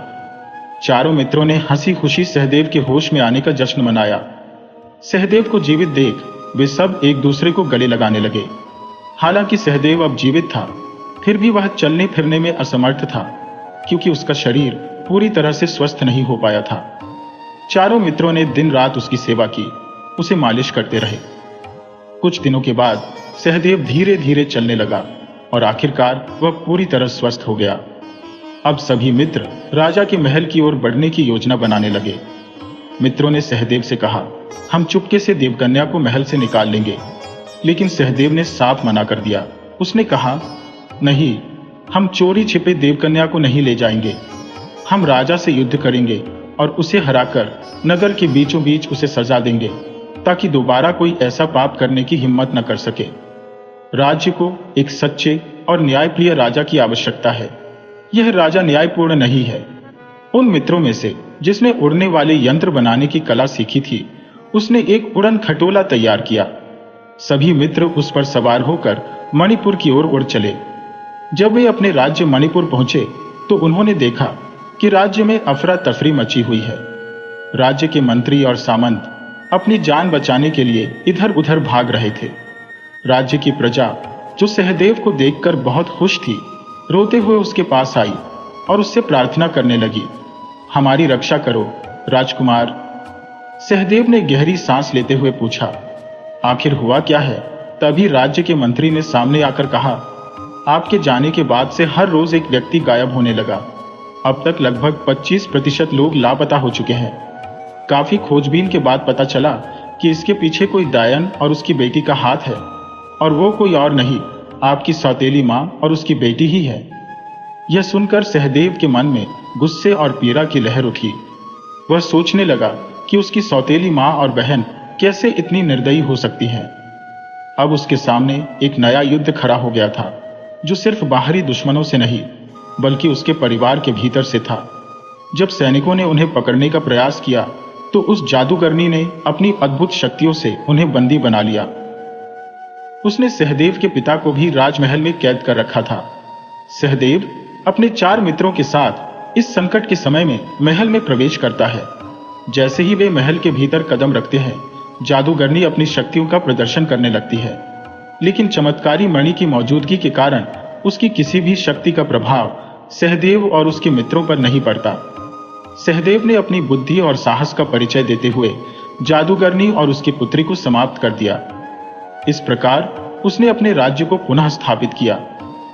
चारों मित्रों ने हंसी खुशी सहदेव के होश में आने का जश्न मनाया। सहदेव को जीवित देख वे सब एक दूसरे को गले लगाने लगे। हालांकि सहदेव अब जीवित था, फिर भी वह चलने फिरने में असमर्थ था, क्योंकि उसका शरीर पूरी तरह से स्वस्थ नहीं हो पाया था। चारों मित्रों ने दिन रात उसकी सेवा की, उसे मालिश करते रहे। कुछ दिनों के बाद सहदेव धीरे धीरे चलने लगा और आखिरकार वह पूरी तरह स्वस्थ हो गया। अब सभी मित्र राजा के महल की ओर बढ़ने की योजना बनाने लगे। मित्रों ने सहदेव से कहा, हम चुपके से देवकन्या को महल से निकाल लेंगे। लेकिन सहदेव ने साफ मना कर दिया। उसने कहा, नहीं, हम चोरी छिपे देवकन्या को नहीं ले जाएंगे। हम राजा से युद्ध करेंगे और उसे हराकर नगर के बीचों बीच उसे सजा देंगे, ताकि दोबारा कोई ऐसा पाप करने की हिम्मत न कर सके। राज्य को एक सच्चे और न्यायप्रिय राजा की आवश्यकता है। यह राजा न्यायपूर्ण नहीं है। उन मित्रों में से जिसने उड़ने वाले यंत्र बनाने की कला सीखी थी, उसने एक उड़न खटोला तैयार किया। सभी मित्र उस पर सवार होकर मणिपुर की ओर उड़ चले। जब वे अपने राज्य मणिपुर पहुंचे तो उन्होंने देखा कि राज्य में अफरा तफरी मची हुई है। राज्य के मंत्री और सामंत अपनी जान बचाने के लिए इधर उधर भाग रहे थे। राज्य की प्रजा, जो सहदेव को देखकर बहुत खुश थी, रोते हुए उसके पास आई और उससे प्रार्थना करने लगी, हमारी रक्षा करो राजकुमार। सहदेव ने गहरी सांस लेते हुए पूछा, आखिर हुआ क्या है? तभी राज्य के मंत्री ने सामने आकर कहा, आपके जाने के बाद से हर रोज एक व्यक्ति गायब होने लगा। अब तक लगभग 25% लोग लापता हो चुके हैं। काफी खोजबीन के बाद पता चला कि इसके पीछे कोई दायन और उसकी बेटी का हाथ है, और वो कोई और नहीं, आपकी सौतेली माँ और उसकी बेटी ही है। यह सुनकर सहदेव के मन में गुस्से और पीड़ा की लहर उठी। वह सोचने लगा कि उसकी सौतेली माँ और बहन कैसे इतनी निर्दयी हो सकती हैं। अब उसके सामने एक नया युद्ध खड़ा हो गया था, जो सिर्फ बाहरी दुश्मनों से नहीं बल्कि उसके परिवार के भीतर से था। जब सैनिकों ने उन्हें पकड़ने का प्रयास किया तो उस जादूगरनी ने अपनी अद्भुत शक्तियों से उन्हें बंदी बना लिया। उसने सहदेव के पिता को भी राजमहल में कैद कर रखा था। सहदेव अपने 4 मित्रों के साथ इस संकट के समय में महल में प्रवेश करता है। जैसे ही वे महल के भीतर कदम रखते हैं, जादूगरनी अपनी शक्तियों का प्रदर्शन करने लगती है। लेकिन चमत्कारी मणि की मौजूदगी के कारण उसकी किसी भी शक्ति का प्रभाव सहदेव और उसके मित्रों पर नहीं पड़ता। सहदेव ने अपनी बुद्धि और साहस का परिचय देते हुए जादूगरनी और उसकी पुत्री को समाप्त कर दिया। इस प्रकार उसने अपने राज्य को पुनः स्थापित किया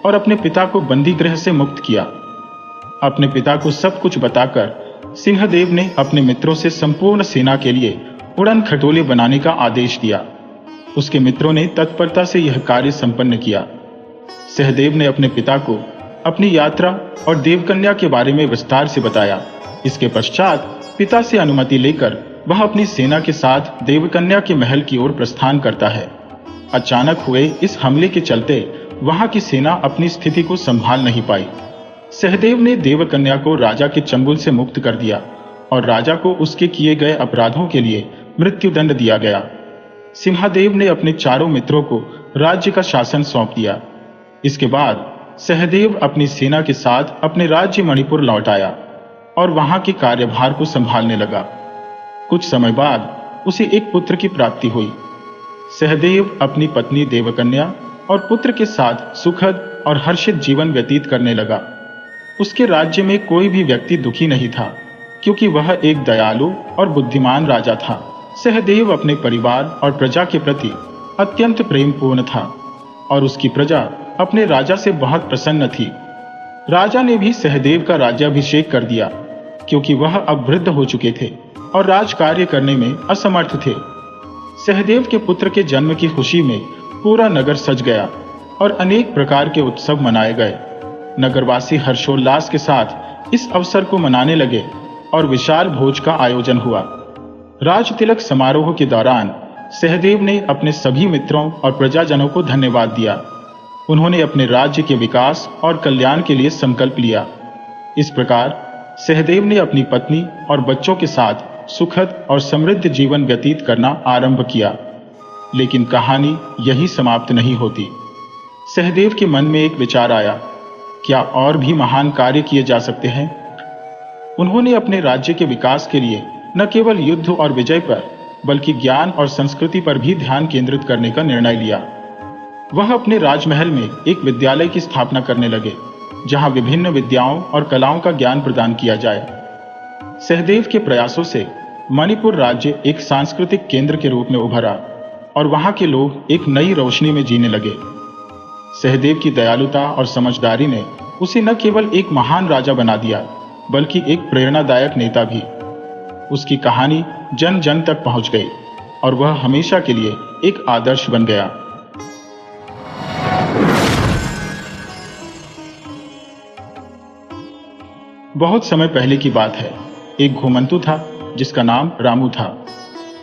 और अपने पिता को बंदी गृह से मुक्त किया। अपने पिता को सब कुछ बताकर सिंहदेव ने अपने मित्रों से संपूर्ण सेना के लिए उड़न खटोले बनाने का आदेश दिया। उसके मित्रों ने तत्परता से यह कार्य संपन्न किया। सहदेव ने अपने पिता को अपनी यात्रा और देवकन्या के बारे में विस्तार से बताया। इसके पश्चात पिता से अनुमति लेकर वह अपनी सेना के साथ देवकन्या के महल की ओर प्रस्थान करता है। अचानक हुए इस हमले के चलते वहां की सेना अपनी स्थिति को संभाल नहीं पाई। सहदेव ने देवकन्या को राजा के चंगुल से मुक्त कर दिया और राजा को उसके किए गए अपराधों के लिए मृत्युदंड दिया गया। सिंहदेव ने अपने चारों मित्रों को राज्य का शासन सौंप दिया। इसके बाद सहदेव अपनी सेना के साथ अपने राज्य मणिपुर लौट आया और वहां के कार्यभार को संभालने लगा। कुछ समय बाद उसे एक पुत्र की प्राप्ति हुई। सहदेव अपनी पत्नी देवकन्या और पुत्र के साथ सुखद और हर्षित जीवन व्यतीत करने लगा। उसके राज्य में कोई भी व्यक्ति दुखी नहीं था, क्योंकि वह एक दयालु और बुद्धिमान राजा था। सहदेव अपने परिवार और प्रजा के प्रति अत्यंत प्रेमपूर्ण था और उसकी प्रजा अपने राजा से बहुत प्रसन्न थी। राजा ने भी सहदेव का राज्याभिषेक कर दिया, क्योंकि वह अब वृद्ध हो चुके थे और राज कार्य करने में असमर्थ थे। सहदेव के पुत्र के जन्म की खुशी में पूरा नगर सज गया और अनेक प्रकार के उत्सव मनाए गए। नगरवासी हर्षोल्लास के साथ इस अवसर को मनाने लगे और विशाल भोज का आयोजन हुआ। राज तिलक समारोह के दौरान सहदेव ने अपने सभी मित्रों और प्रजाजनों को धन्यवाद दिया। उन्होंने अपने राज्य के विकास और कल्याण के लिए संकल्प लिया। इस प्रकार सहदेव ने अपनी पत्नी और बच्चों के साथ सुखद और समृद्ध जीवन व्यतीत करना आरंभ किया। लेकिन कहानी यही समाप्त नहीं होती। सहदेव के मन में एक विचार आया क्या और भी महान कार्य किए जा सकते हैं? उन्होंने अपने राज्य के विकास के लिए न केवल युद्ध और विजय पर, बल्कि ज्ञान और संस्कृति पर भी ध्यान केंद्रित करने का निर्णय लिया। वह अपने राजमहल में एक विद्यालय की स्थापना करने लगे, जहां विभिन्न विद्याओं और कलाओं का ज्ञान प्रदान किया जाए। सहदेव के प्रयासों से मणिपुर राज्य एक सांस्कृतिक केंद्र के रूप में उभरा और वहां के लोग एक नई रोशनी में जीने लगे। सहदेव की दयालुता और समझदारी ने उसे न केवल एक महान राजा बना दिया, बल्कि एक प्रेरणादायक नेता भी। उसकी कहानी जन जन तक पहुंच गई और वह हमेशा के लिए एक आदर्श बन गया। बहुत समय पहले की बात है। एक घुमंतु था जिसका नाम रामू था।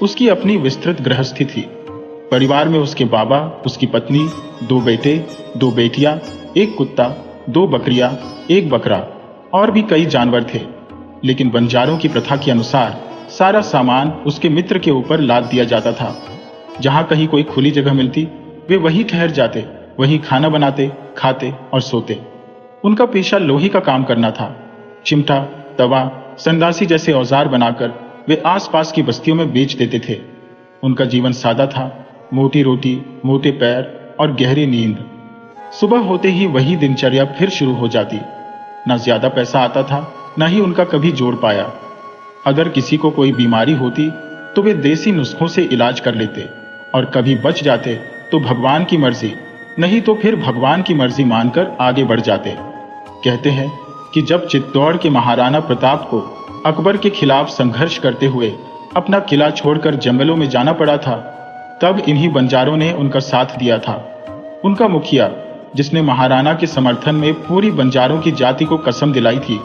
उसकी अपनी विस्तृत गृहस्थी थी। परिवार में उसके बाबा, उसकी पत्नी, 2 बेटे, 2 बेटियां, 1 कुत्ता, 2 बकरियां, 1 बकरा और भी कई जानवर थे। लेकिन बंजारों की प्रथा के अनुसार सारा सामान उसके मित्र के ऊपर लाद दिया जाता था। जहां कहीं कोई खुली जगह मिलती, वे वहीं ठहर जाते, वहीं खाना बनाते, खाते और सोते। उनका पेशा लोहे का काम करना था। चिमटा, तवा, संदासी जैसे औजार बनाकर वे आसपास की बस्तियों में बेच देते थे। उनका जीवन सादा था। मोटी रोटी, मोटे पैर और गहरी नींद। सुबह होते ही वही दिनचर्या फिर शुरू हो जाती। न ज्यादा पैसा आता था, न ही उनका कभी जोड़ पाया। अगर किसी को कोई बीमारी होती तो वे देसी नुस्खों से इलाज कर लेते और कभी बच जाते तो भगवान की मर्जी, नहीं तो फिर भगवान की मर्जी मानकर आगे बढ़ जाते। कहते हैं कि जब चित्तौड़ के महाराणा प्रताप को अकबर के खिलाफ संघर्ष करते हुए अपना किला छोड़कर जंगलों में जाना पड़ा था, तब इन्हीं बंजारों ने उनका साथ दिया था। उनका मुखिया, जिसने महाराणा के समर्थन में पूरी बंजारों की जाति को कसम दिलाई थी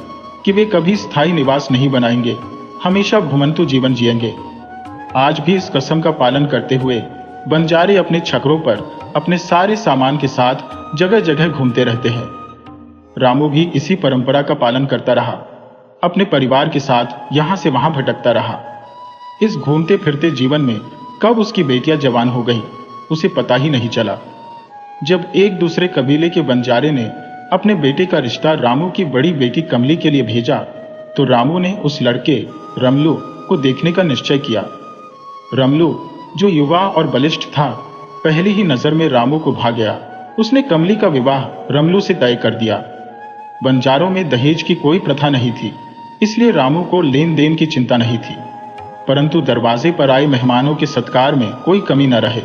कि वे कभी स्थायी निवास नहीं बनाएंगे, हमेशा घुमंतु जीवन जिएंगे, आज भी इस कसम का पालन करते हुए बंजारे अपने छकरों पर अपने सारे सामान के साथ जगह जगह घूमते रहते हैं। रामू भी इसी परंपरा का पालन करता रहा। अपने परिवार के साथ यहां से वहां भटकता रहा। इस घूमते फिरते जीवन में कब उसकी बेटियां जवान हो गई, उसे पता ही नहीं चला। जब एक दूसरे कबीले के बंजारे ने अपने बेटे का रिश्ता रामू की बड़ी बेटी कमली के लिए भेजा, तो रामू ने उस लड़के रमलू को देखने का निश्चय किया। रमलू, जो युवा और बलिष्ठ था, पहली ही नजर में रामू को भा गया। उसने कमली का विवाह रमलू से तय कर दिया। बंजारों में दहेज की कोई प्रथा नहीं थी, इसलिए रामू को लेन देन की चिंता नहीं थी। परंतु दरवाजे पर आए मेहमानों के सत्कार में कोई कमी न रहे,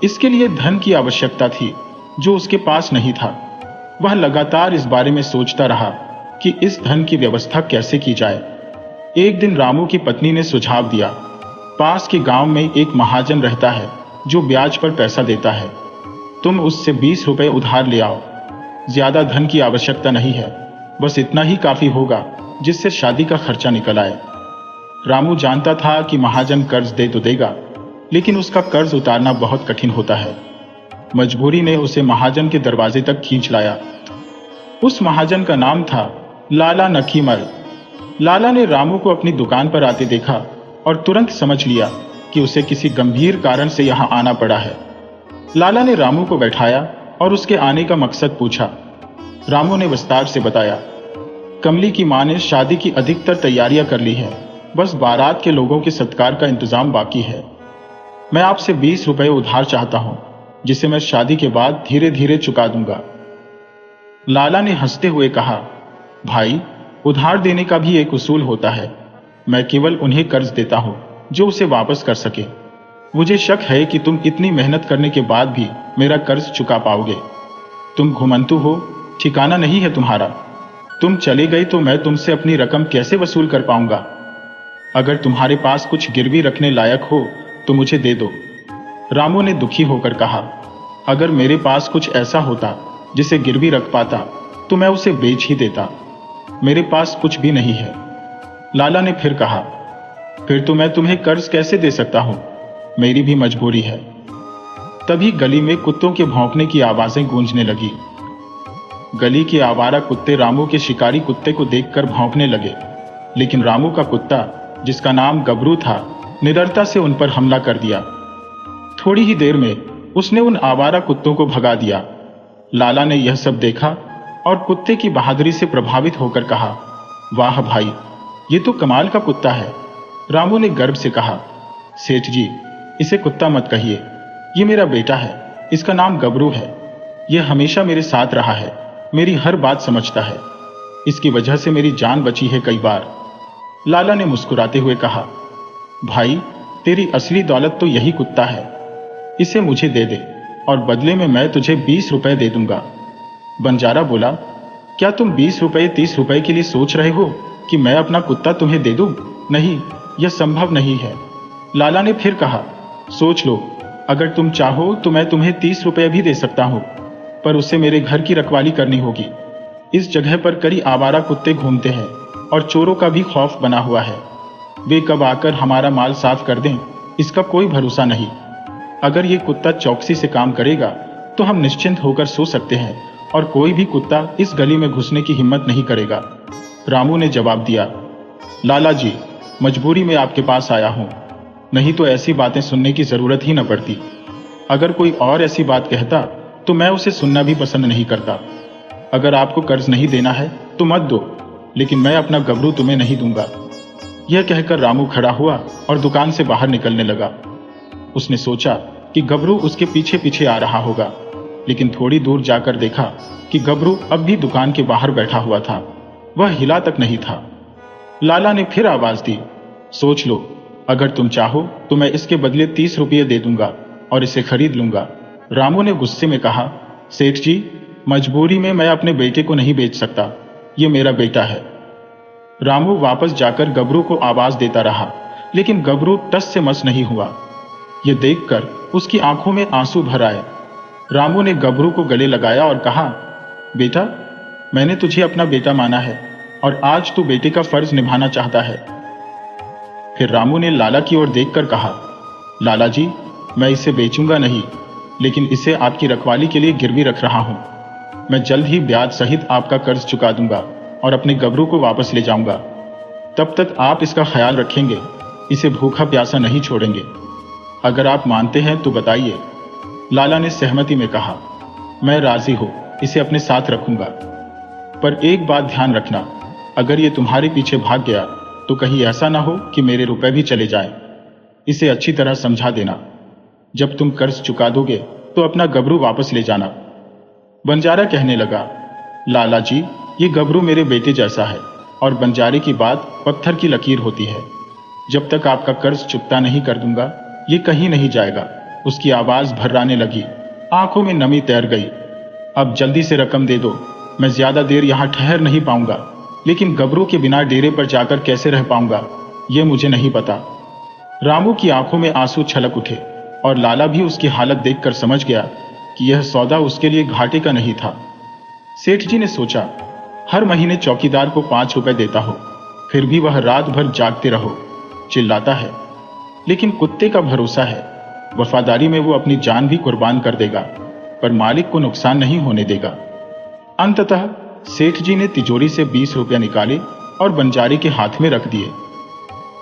इसके लिए धन की आवश्यकता थी, जो उसके पास नहीं था। वह लगातार इस बारे में सोचता रहा कि इस धन की व्यवस्था कैसे की जाए। एक दिन रामू की पत्नी ने सुझाव दिया, पास के गांव में एक महाजन रहता है जो ब्याज पर पैसा देता है। तुम उससे 20 रुपए उधार ले आओ। ज्यादा धन की आवश्यकता नहीं है, बस इतना ही काफी होगा जिससे शादी का खर्चा निकल आए। रामू जानता था कि महाजन कर्ज दे तो देगा, लेकिन उसका कर्ज उतारना बहुत कठिन होता है। मजबूरी ने उसे महाजन के दरवाजे तक खींच लाया। उस महाजन का नाम था लाला नकीमल। लाला ने रामू को अपनी दुकान पर आते देखा और तुरंत समझ लिया कि उसे किसी गंभीर कारण से यहां आना पड़ा है। लाला ने रामू को बैठाया और उसके आने का मकसद पूछा। रामू ने विस्तार से बताया, कमली की मां ने शादी की अधिकतर तैयारियां कर ली है, बस बारात के लोगों के सत्कार का इंतजाम बाकी है। मैं आपसे 20 रुपए उधार चाहता हूं, जिसे मैं शादी के बाद धीरे धीरे चुका दूंगा। लाला ने हंसते हुए कहा, भाई, उधार देने का भी एक उसूल होता है। मैं केवल उन्हें कर्ज देता हूं जो उसे वापस कर सके। मुझे शक है कि तुम इतनी मेहनत करने के बाद भी मेरा कर्ज चुका पाओगे। तुम घुमंतु हो, ठिकाना नहीं है तुम्हारा। तुम चले गए तो मैं तुमसे अपनी रकम कैसे वसूल कर पाऊंगा? अगर तुम्हारे पास कुछ गिरवी रखने लायक हो तो मुझे दे दो। रामू ने दुखी होकर कहा, अगर मेरे पास कुछ ऐसा होता जिसे गिरवी रख पाता तो मैं उसे बेच ही देता। मेरे पास कुछ भी नहीं है। लाला ने फिर कहा, फिर तो मैं तुम्हें कर्ज कैसे दे सकता हूं? मेरी भी मजबूरी है। तभी गली में कुत्तों के भौंकने की आवाजें गूंजने लगी। गली के आवारा कुत्ते रामू के शिकारी कुत्ते को देखकर भौंकने लगे, लेकिन रामू का कुत्ता, जिसका नाम गबरू था, निडरता से उन पर हमला कर दिया। थोड़ी ही देर में उसने उन आवारा कुत्तों को भगा दिया। लाला ने यह सब देखा और कुत्ते की बहादुरी से प्रभावित होकर कहा, वाह भाई, ये तो कमाल का कुत्ता है। रामू ने गर्व से कहा, सेठ जी, इसे कुत्ता मत कहिए, ये मेरा बेटा है, इसका नाम गबरू है। यह हमेशा मेरे साथ रहा है, मेरी हर बात समझता है, इसकी वजह से मेरी जान बची है कई बार। लाला ने मुस्कुराते हुए कहा, भाई, तेरी असली दौलत तो यही कुत्ता है, इसे मुझे दे दे और बदले में मैं तुझे 20 रुपए दे दूंगा। बंजारा बोला, क्या तुम 20 रुपए 30 रुपए के लिए सोच रहे हो कि मैं अपना कुत्ता तुम्हें दे दूं? नहीं, यह संभव नहीं है। लाला ने फिर कहा, सोच लो, अगर तुम चाहो तो मैं तुम्हें 30 रुपए भी दे सकता हूं, पर उसे मेरे घर की रखवाली करनी होगी। इस जगह पर कई आवारा कुत्ते घूमते हैं और चोरों का भी खौफ बना हुआ है। वे कब आकर हमारा माल साफ कर दें, इसका कोई भरोसा नहीं। अगर ये कुत्ता चौकसी से काम करेगा तो हम निश्चिंत होकर सो सकते हैं और कोई भी कुत्ता इस गली में घुसने की हिम्मत नहीं करेगा। रामू ने जवाब दिया, लाला जी, मजबूरी में आपके पास आया हूं, नहीं तो ऐसी बातें सुनने की जरूरत ही न पड़ती। अगर कोई और ऐसी बात कहता तो मैं उसे सुनना भी पसंद नहीं करता। अगर आपको कर्ज नहीं देना है तो मत दो, लेकिन मैं अपना गबरू तुम्हें नहीं दूंगा। यह कहकर रामू खड़ा हुआ और दुकान से बाहर निकलने लगा। उसने सोचा कि गबरू उसके पीछे पीछे आ रहा होगा, लेकिन थोड़ी दूर जाकर देखा कि गबरू अब भी दुकान के बाहर बैठा हुआ था, वह हिला तक नहीं था। लाला ने फिर आवाज दी, सोच लो, अगर तुम चाहो तो मैं इसके बदले 30 रुपये दे दूंगा और इसे खरीद लूंगा। रामू ने गुस्से में कहा, सेठ जी, मजबूरी में मैं अपने बेटे को नहीं बेच सकता, ये मेरा बेटा है। रामू वापस जाकर गबरू को आवाज देता रहा, लेकिन गबरू टस से मस नहीं हुआ। यह देखकर उसकी आंखों में आंसू भर आए। रामू ने गबरू को गले लगाया और कहा, बेटा, मैंने तुझे अपना बेटा माना है और आज तू बेटे का फर्ज निभाना चाहता है। फिर रामू ने लाला की ओर देखकर कहा, लाला जी, मैं इसे बेचूंगा नहीं, लेकिन इसे आपकी रखवाली के लिए गिरवी रख रहा हूं। मैं जल्द ही ब्याज सहित आपका कर्ज चुका दूंगा और अपने गबरू को वापस ले जाऊंगा। तब तक आप इसका ख्याल रखेंगे, इसे भूखा प्यासा नहीं छोड़ेंगे। अगर आप मानते हैं तो बताइए। लाला ने सहमति में कहा, मैं राजी हूं, इसे अपने साथ रखूंगा, पर एक बात ध्यान रखना, अगर ये तुम्हारे पीछे भाग गया तो कहीं ऐसा ना हो कि मेरे रुपए भी चले जाएं। इसे अच्छी तरह समझा देना। जब तुम कर्ज चुका दोगे तो अपना गबरू वापस ले जाना। बंजारा कहने लगा, लाला जी, ये गबरू मेरे बेटे जैसा है और बंजारे की बात पत्थर की लकीर होती है। जब तक आपका कर्ज चुकता नहीं कर दूंगा, ये कहीं नहीं जाएगा। उसकी आवाज भर्राने लगी, आंखों में नमी तैर गई। अब जल्दी से रकम दे दो, मैं ज्यादा देर यहां ठहर नहीं पाऊंगा, लेकिन गबरू के बिना डेरे पर जाकर कैसे रह पाऊंगा, यह मुझे नहीं पता। रामू की आंखों में आंसू छलक उठे और लाला भी उसकी हालत देखकर समझ गया कि यह सौदा उसके लिए घाटे का नहीं था। सेठ जी ने सोचा, हर महीने चौकीदार को 5 रुपए देता हो, फिर भी वह रात भर जागते रहो, चिल्लाता है, लेकिन कुत्ते का भरोसा है, वफादारी में वो अपनी जान भी कुर्बान कर देगा, पर मालिक को नुकसान नहीं होने देगा। अंततः सेठ जी ने तिजोरी से 20 रुपया निकाले और बंजारे के हाथ में रख दिए।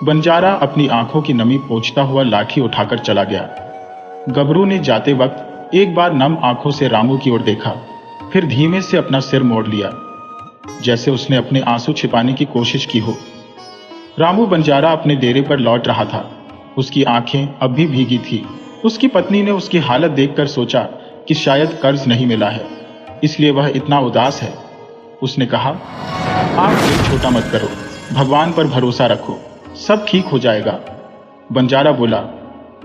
बंजारा अपनी आंखों की नमी पोंछता हुआ लाठी उठाकर चला गया। गबरू ने जाते वक्त एक बार नम आंखों से रामू की ओर देखा, फिर धीमे से अपना सिर मोड़ लिया, जैसे उसने अपने आंसू छिपाने की कोशिश की हो। रामू बंजारा अपने डेरे पर लौट रहा था। उसकी आंखें अब भी भीगी थी। उसकी पत्नी ने उसकी हालत देखकर सोचा कि शायद कर्ज नहीं मिला है, इसलिए वह इतना उदास है। उसने कहा, आप दिल छोटा मत करो, भगवान पर भरोसा रखो, सब ठीक हो जाएगा। बंजारा बोला,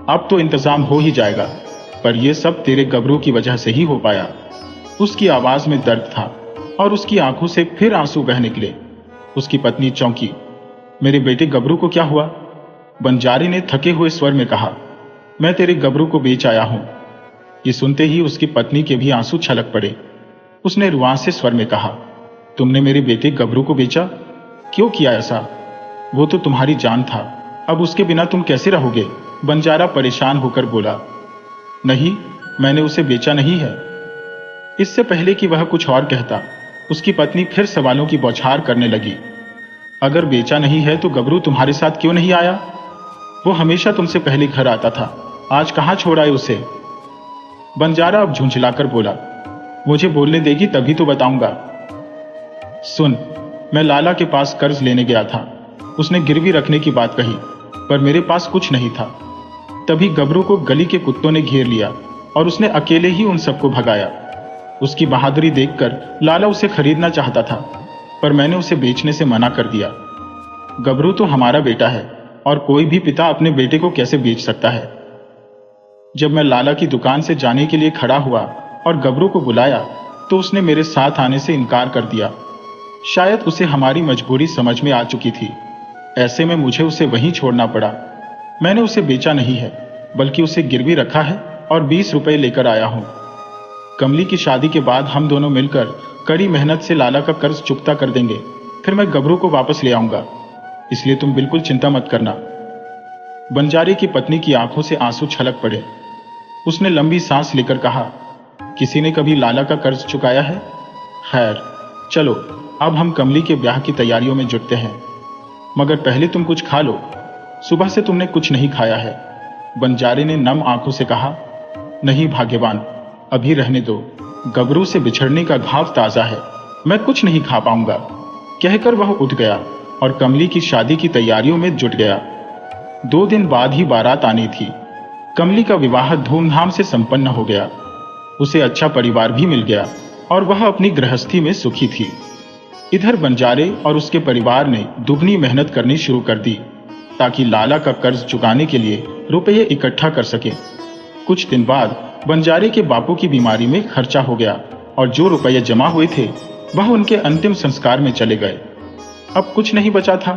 अब तो इंतजाम हो ही जाएगा, पर यह सब तेरे गबरू की वजह से ही हो पाया। उसकी आवाज में दर्द था और उसकी आंखों से फिर आंसू बह निकले। उसकी पत्नी चौंकी, मेरे बेटे गबरू को क्या हुआ? बंजारे ने थके हुए स्वर में कहा, मैं तेरे गबरू को बेच आया हूं। ये सुनते ही उसकी पत्नी के भी आंसू छलक पड़े। उसने रुआंसे स्वर में कहा, तुमने मेरे बेटे गबरू को बेचा? क्यों किया ऐसा? वो तो तुम्हारी जान था, अब उसके बिना तुम कैसे रहोगे? बंजारा परेशान होकर बोला, नहीं, मैंने उसे बेचा नहीं है। इससे पहले कि वह कुछ और कहता, उसकी पत्नी फिर सवालों की बौछार करने लगी, अगर बेचा नहीं है तो गबरू तुम्हारे साथ क्यों नहीं आया? वो हमेशा तुमसे पहले घर आता था, आज कहां छोड़ आए उसे? बंजारा अब झुंझलाकर बोला, मुझे बोलने देगी तभी तो बताऊंगा। सुन, मैं लाला के पास कर्ज लेने गया था। उसने गिरवी रखने की बात कही, पर मेरे पास कुछ नहीं था। तभी गबरू को गली के कुत्तों ने घेर लिया और उसने अकेले ही उन सबको भगाया। उसकी बहादुरी देखकर लाला उसे खरीदना चाहता था, पर मैंने उसे बेचने से मना कर दिया। गबरू तो हमारा बेटा है और कोई भी पिता अपने बेटे को कैसे बेच सकता है। जब मैं लाला की दुकान से जाने के लिए खड़ा हुआ और गबरू को बुलाया तो उसने मेरे साथ आने से इनकार कर दिया। शायद उसे हमारी मजबूरी समझ में आ चुकी थी। ऐसे में मुझे उसे वहीं छोड़ना पड़ा। मैंने उसे बेचा नहीं है, बल्कि उसे गिरवी रखा है और 20 रुपए लेकर आया हूं। कमली की शादी के बाद हम दोनों मिलकर कड़ी मेहनत से लाला का कर्ज चुकता कर देंगे। फिर मैं गबरू को वापस ले आऊंगा, इसलिए तुम बिल्कुल चिंता मत करना। बंजारे की पत्नी की आंखों से आंसू छलक पड़े। उसने लंबी सांस लेकर कहा, किसी ने कभी लाला का कर्ज चुकाया है? खैर, चलो अब हम कमली के ब्याह की तैयारियों में जुटते हैं। मगर पहले तुम कुछ खा लो, सुबह से तुमने कुछ नहीं खाया है। बंजारे ने नम आंखों से कहा, नहीं भाग्यवान, अभी रहने दो। गबरू से बिछड़ने का घाव ताजा है, मैं कुछ नहीं खा पाऊंगा। कहकर वह उठ गया और कमली की शादी की तैयारियों में जुट गया। 2 दिन बाद ही बारात आनी थी। कमली का विवाह धूमधाम से संपन्न हो गया। उसे अच्छा परिवार भी मिल गया और वह अपनी गृहस्थी में सुखी थी। इधर बंजारे और उसके परिवार ने दुगनी मेहनत करनी शुरू कर दी ताकि लाला का कर्ज चुकाने के लिए रुपये इकट्ठा कर सके। कुछ दिन बाद बंजारे के बापू की बीमारी में खर्चा हो गया और जो रुपये जमा हुए थे वह उनके अंतिम संस्कार में चले गए। अब कुछ नहीं बचा था।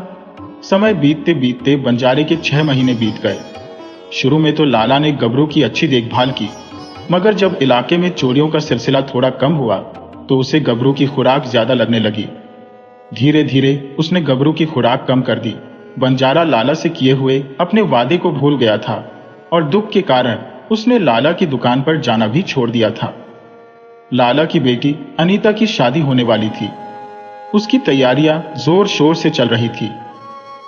समय बीतते बीतते बंजारे के 6 महीने बीत गए। शुरू में तो लाला ने गबरू की अच्छी देखभाल की, मगर जब इलाके में चोरियों का सिलसिला थोड़ा कम हुआ तो उसे गबरू की खुराक ज्यादा लगने लगी। धीरे धीरे उसने गबरू की खुराक कम कर दी। बंजारा लाला से किए हुए अपने वादे को भूल गया था और दुख के कारण उसने लाला की दुकान पर जाना भी छोड़ दिया था। लाला की बेटी अनीता की शादी होने वाली थी। उसकी तैयारियां जोर शोर से चल रही थी।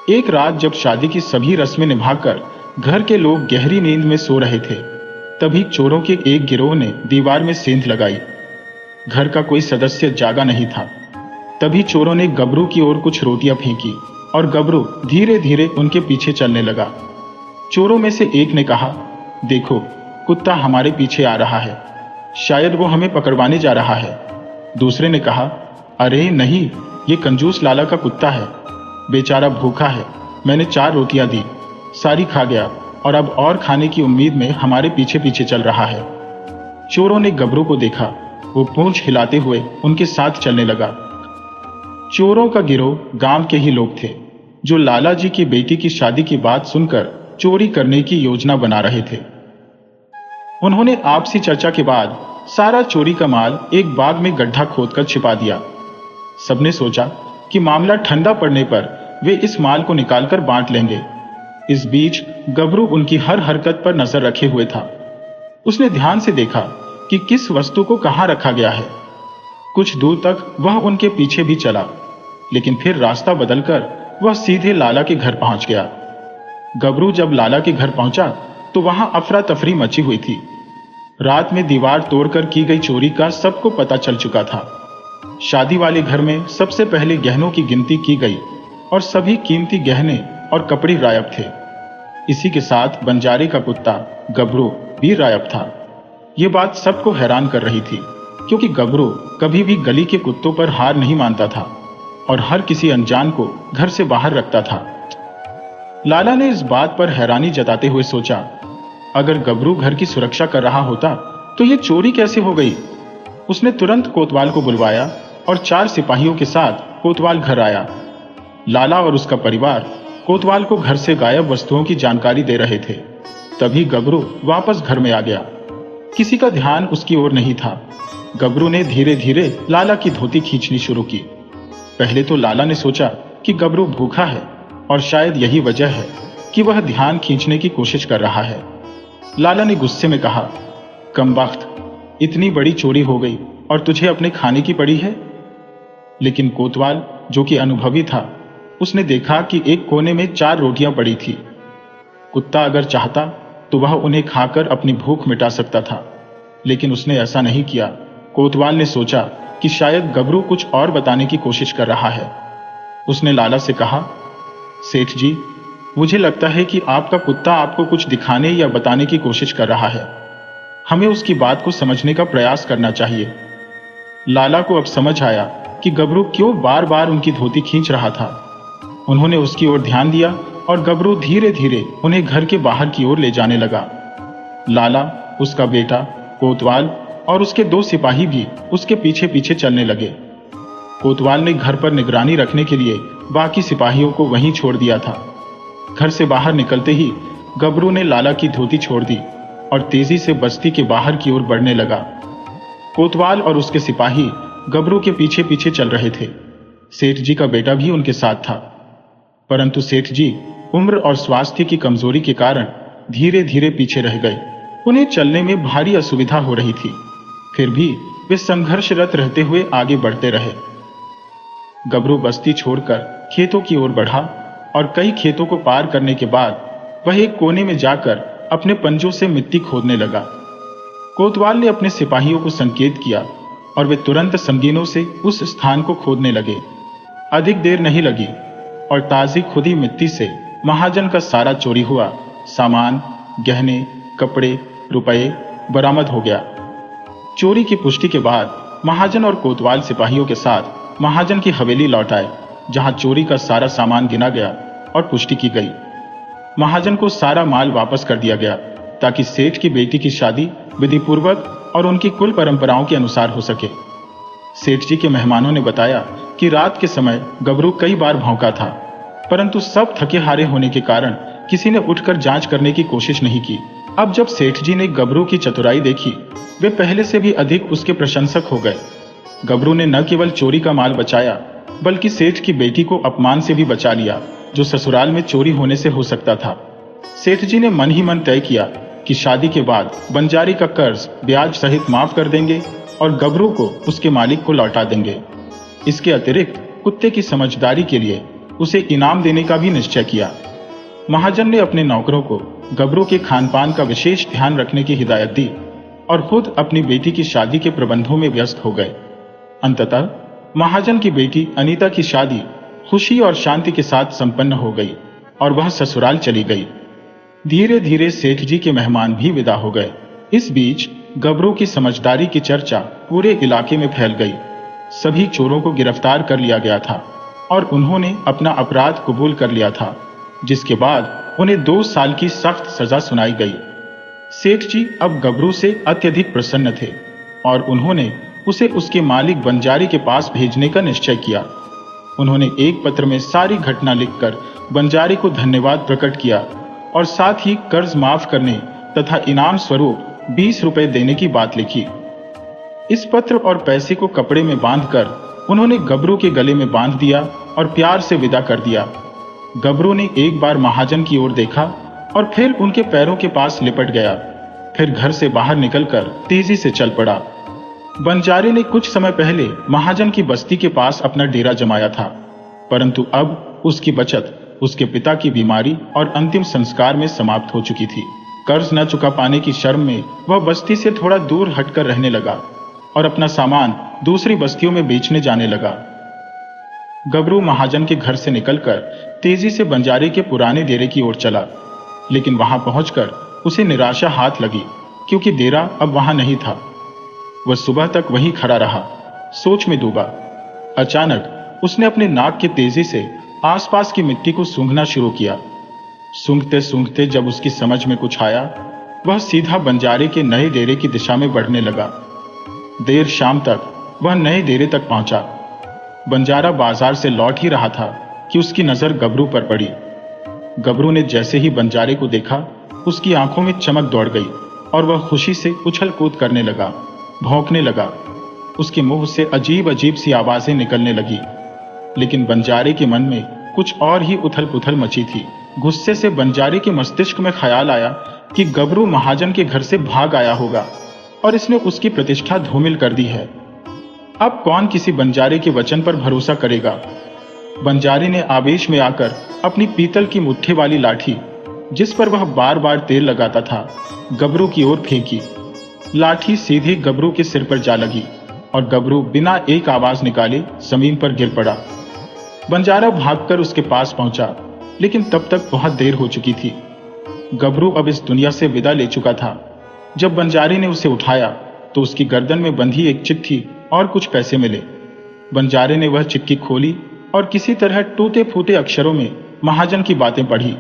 एक रात जब शादी की सभी रस्में निभाकर घर के लोग गहरी नींद में सो रहे थे, तभी चोरों के एक गिरोह ने दीवार में सेंध लगाई। घर का कोई सदस्य जागा नहीं था। तभी चोरों ने गबरू की ओर कुछ रोटियां फेंकी और गबरू धीरे धीरे उनके पीछे चलने लगा। चोरों में से एक ने कहा, देखो, कुत्ता हमारे पीछे आ रहा है, शायद वो हमें पकड़वाने जा रहा है। दूसरे ने कहा, अरे नहीं, ये कंजूस लाला का कुत्ता है, बेचारा भूखा है। मैंने 4 रोटियां दी, सारी खा गया और अब और खाने की उम्मीद में हमारे पीछे पीछे चल रहा है। चोरों ने गबरू को देखा, वो पूंछ हिलाते हुए उनके साथ चलने लगा। चोरों का गिरोह गांव के ही लोग थे जो लाला जी की बेटी की शादी की बात सुनकर चोरी करने की योजना बना रहे थे। उन्होंने आपसी चर्चा के बाद सारा चोरी का माल एक बाग में गड्ढा खोदकर छिपा दिया। सबने सोचा कि मामला ठंडा पड़ने पर वे इस माल को निकालकर बांट लेंगे। इस बीच गबरू उनकी हर हरकत पर नजर रखे हुए था। उसने ध्यान से देखा कि किस वस्तु को कहां रखा गया है। कुछ दूर तक वह उनके पीछे भी चला, लेकिन फिर रास्ता बदलकर वह सीधे लाला के घर पहुंच गया। गबरू जब लाला के घर पहुंचा तो वहां अफरा तफरी मची हुई थी। रात में दीवार तोड़कर की गई चोरी का सबको पता चल चुका था। शादी वाले घर में सबसे पहले गहनों की गिनती की गई और सभी कीमती गहने और कपड़े गायब थे। इसी के साथ बंजारे का कुत्ता गबरू भी गायब था। ये बात सबको हैरान कर रही थी, क्योंकि गबरू कभी भी गली के कुत्तों पर हार नहीं मानता था और हर किसी अनजान को घर से बाहर रखता था। लाला ने इस बात पर हैरानी जताते हुए सोचा, अगर गबरू घर की सुरक्षा कर रहा होता तो ये चोरी कैसे हो गई। उसने तुरंत कोतवाल को बुलवाया और 4 सिपाहियों के साथ कोतवाल घर आया। लाला और उसका परिवार कोतवाल को घर से गायब वस्तुओं की जानकारी दे रहे थे। तभी गबरू वापस घर में आ गया। किसी का ध्यान उसकी ओर नहीं था। गबरू ने धीरे धीरे लाला की धोती खींचनी शुरू की। पहले तो लाला ने सोचा कि गबरू भूखा है और शायद यही वजह है कि वह ध्यान खींचने की कोशिश कर रहा है। लाला ने गुस्से में कहा, कमबख्त, इतनी बड़ी चोरी हो गई और तुझे अपने खाने की पड़ी है। लेकिन कोतवाल, जो कि अनुभवी था, उसने देखा कि एक कोने में 4 रोटियां पड़ी थी। कुत्ता अगर चाहता तो वह उन्हें खाकर अपनी भूख मिटा सकता था, लेकिन उसने ऐसा नहीं किया। कोतवाल ने सोचा कि शायद गबरू कुछ और बताने की कोशिश कर रहा है। उसने लाला से कहा, सेठ जी, मुझे लगता है कि आपका कुत्ता आपको कुछ दिखाने या बताने की कोशिश कर रहा है। हमें उसकी बात को समझने का प्रयास करना चाहिए। लाला को अब समझ आया कि गबरू क्यों बार बार उनकी धोती खींच रहा था। उन्होंने उसकी ओर ध्यान दिया और गबरू धीरे धीरे उन्हें घर के बाहर की ओर ले जाने लगा। लाला, उसका बेटा, कोतवाल और उसके 2 सिपाही भी उसके पीछे पीछे चलने लगे। कोतवाल ने घर पर निगरानी रखने के लिए बाकी सिपाहियों को वहीं छोड़ दिया था। घर से बाहर निकलते ही गबरू ने लाला की धोती छोड़ दी और तेजी से बस्ती के बाहर की ओर बढ़ने लगा। कोतवाल और उसके सिपाही गबरू के पीछे पीछे चल रहे थे। सेठ जी का बेटा भी उनके साथ था, परंतु सेठ जी उम्र और स्वास्थ्य की कमजोरी के कारण धीरे धीरे पीछे रह गए। उन्हें चलने में भारी असुविधा हो रही थी, फिर भी वे संघर्षरत रहते हुए आगे बढ़ते रहे। गबरू बस्ती छोड़कर खेतों की ओर बढ़ा और कई खेतों को पार करने के बाद वह एक कोने में जाकर अपने पंजों से मिट्टी खोदने लगा। कोतवाल ने अपने सिपाहियों को संकेत किया और वे तुरंत संगीनों से उस स्थान को खोदने लगे। अधिक देर नहीं लगी और ताजी खुदी मिट्टी से महाजन का सारा चोरी हुआ सामान, गहने, कपड़े, रुपए बरामद हो गया। चोरी की पुष्टि के बाद महाजन और कोतवाल सिपाहियों के साथ महाजन की हवेली लौट आए, जहां चोरी का सारा सामान गिना गया और पुष्टि की गई। महाजन को सारा माल वापस कर दिया गया ताकि सेठ की बेटी की शादी विधिपूर्वक और उनकी कुल परंपराओं के अनुसार हो सके। सेठ जी के मेहमानों ने बताया कि रात के समय गबरू कई बार भौंका था, परंतु सब थके हारे होने के कारण किसी ने उठकर जांच करने की कोशिश नहीं की। अब जब सेठ जी ने गबरू की चतुराई देखी, वे पहले से भी अधिक उसके प्रशंसक हो गए। गबरू ने न केवल चोरी का माल बचाया, बल्कि सेठ की बेटी को अपमान से भी बचा लिया, जो ससुराल में चोरी होने से हो सकता था। सेठ जी ने मन ही मन तय किया कि शादी के बाद बंजारी का कर्ज ब्याज सहित माफ कर देंगे और गबरू को उसके मालिक को लौटा देंगे। इसके अतिरिक्त कुत्ते की समझदारी के लिए उसे इनाम देने का भी निश्चय किया। महाजन ने अपने नौकरों को गबरू के खानपान का विशेष ध्यान रखने की हिदायत दी और खुद अपनी बेटी की शादी के प्रबंधों में व्यस्त हो गए। अंततः महाजन की बेटी अनीता की शादी खुशी और शांति के साथ संपन्न हो गई और वह ससुराल चली गई। धीरे धीरे सेठ जी के मेहमान भी विदा हो गए। इस बीच गबरू की समझदारी की चर्चा पूरे इलाके में फैल गई। सभी चोरों को गिरफ्तार कर लिया गया था और उन्होंने अपना अपराध कबूल कर लिया था, जिसके बाद उन्हें 2 साल की सख्त सजा सुनाई गई। सेठ जी अब गबरू से अत्यधिक प्रसन्न थे और उन्होंने उसे उसके मालिक बंजारी के पास भेजने का निश्चय किया। उन्होंने एक पत्र में सारी घटना लिखकर बंजारी को धन्यवाद प्रकट किया और साथ ही कर्ज माफ करने तथा इनाम स्वरूप 20 रुपए देने की बात लिखी। इस पत्र और पैसे को कपड़े में बांधकर उन्होंने गबरू के गले में बांध दिया और प्यार से विदा कर दिया। गबरू ने एक बार महाजन की ओर देखा और फिर उनके पैरों के पास लिपट गया, फिर घर से बाहर निकलकर तेजी से चल पड़ा। बंजारी ने कुछ समय पहले महाजन की बस्ती के पास अपना डेरा जमाया था, परंतु अब उसकी बचत उसके पिता की बीमारी और अंतिम संस्कार में समाप्त हो चुकी थी। कर्ज न चुका पाने की शर्म में वह बस्ती से थोड़ा दूर हटकर रहने लगा और अपना सामान दूसरी बस्तियों में बेचने जाने लगा। गबरू महाजन के घर से निकलकर तेजी से बंजारे के पुराने डेरे की ओर चला, लेकिन वहां पहुंचकर उसे निराशा हाथ लगी क्योंकि डेरा अब वहां नहीं था। वह सुबह तक वहीं खड़ा रहा, सोच में डूबा। अचानक उसने अपने नाक के तेजी से आसपास की मिट्टी को सूंघना शुरू किया। सूंघते सूंघते जब उसकी समझ में कुछ आया, वह सीधा बंजारे के नए डेरे की दिशा में बढ़ने लगा। देर शाम तक वह नए डेरे तक पहुंचा। बंजारा बाजार से लौट ही रहा था कि उसकी नजर गबरू पर पड़ी। गबरू ने जैसे ही बंजारे को देखा, उसकी आंखों में चमक दौड़ गई और वह खुशी से उछल कूद करने लगा, भौंकने लगा। उसके मुंह से अजीब अजीब सी आवाजें निकलने लगी, लेकिन बंजारे के मन में कुछ और ही उथल पुथल मची थी। गुस्से से बंजारे के मस्तिष्क में ख्याल आया कि गबरू महाजन के घर से भाग आया होगा और इसने उसकी प्रतिष्ठा धूमिल कर दी है। अब कौन किसी बंजारे के वचन पर भरोसा करेगा। बंजारे ने आवेश में आकर अपनी पीतल की मुट्ठी वाली लाठी, जिस पर वह बार बार तेल लगाता था, गबरू की ओर फेंकी। लाठी सीधे गबरू के सिर पर जा लगी और गबरू बिना एक आवाज निकाले जमीन पर गिर पड़ा। बंजारा भागकर उसके पास पहुंचा, लेकिन तब तक बहुत देर हो चुकी थी। गबरू अब इस दुनिया से विदा ले चुका था। जब बंजारे ने उसे उठाया तो उसकी गर्दन में बंधी एक चिट्ठी और कुछ पैसे मिले। बंजारे ने वह चिट्ठी खोली और किसी तरह टूटे फूटे अक्षरों में महाजन की बातें पढ़ी।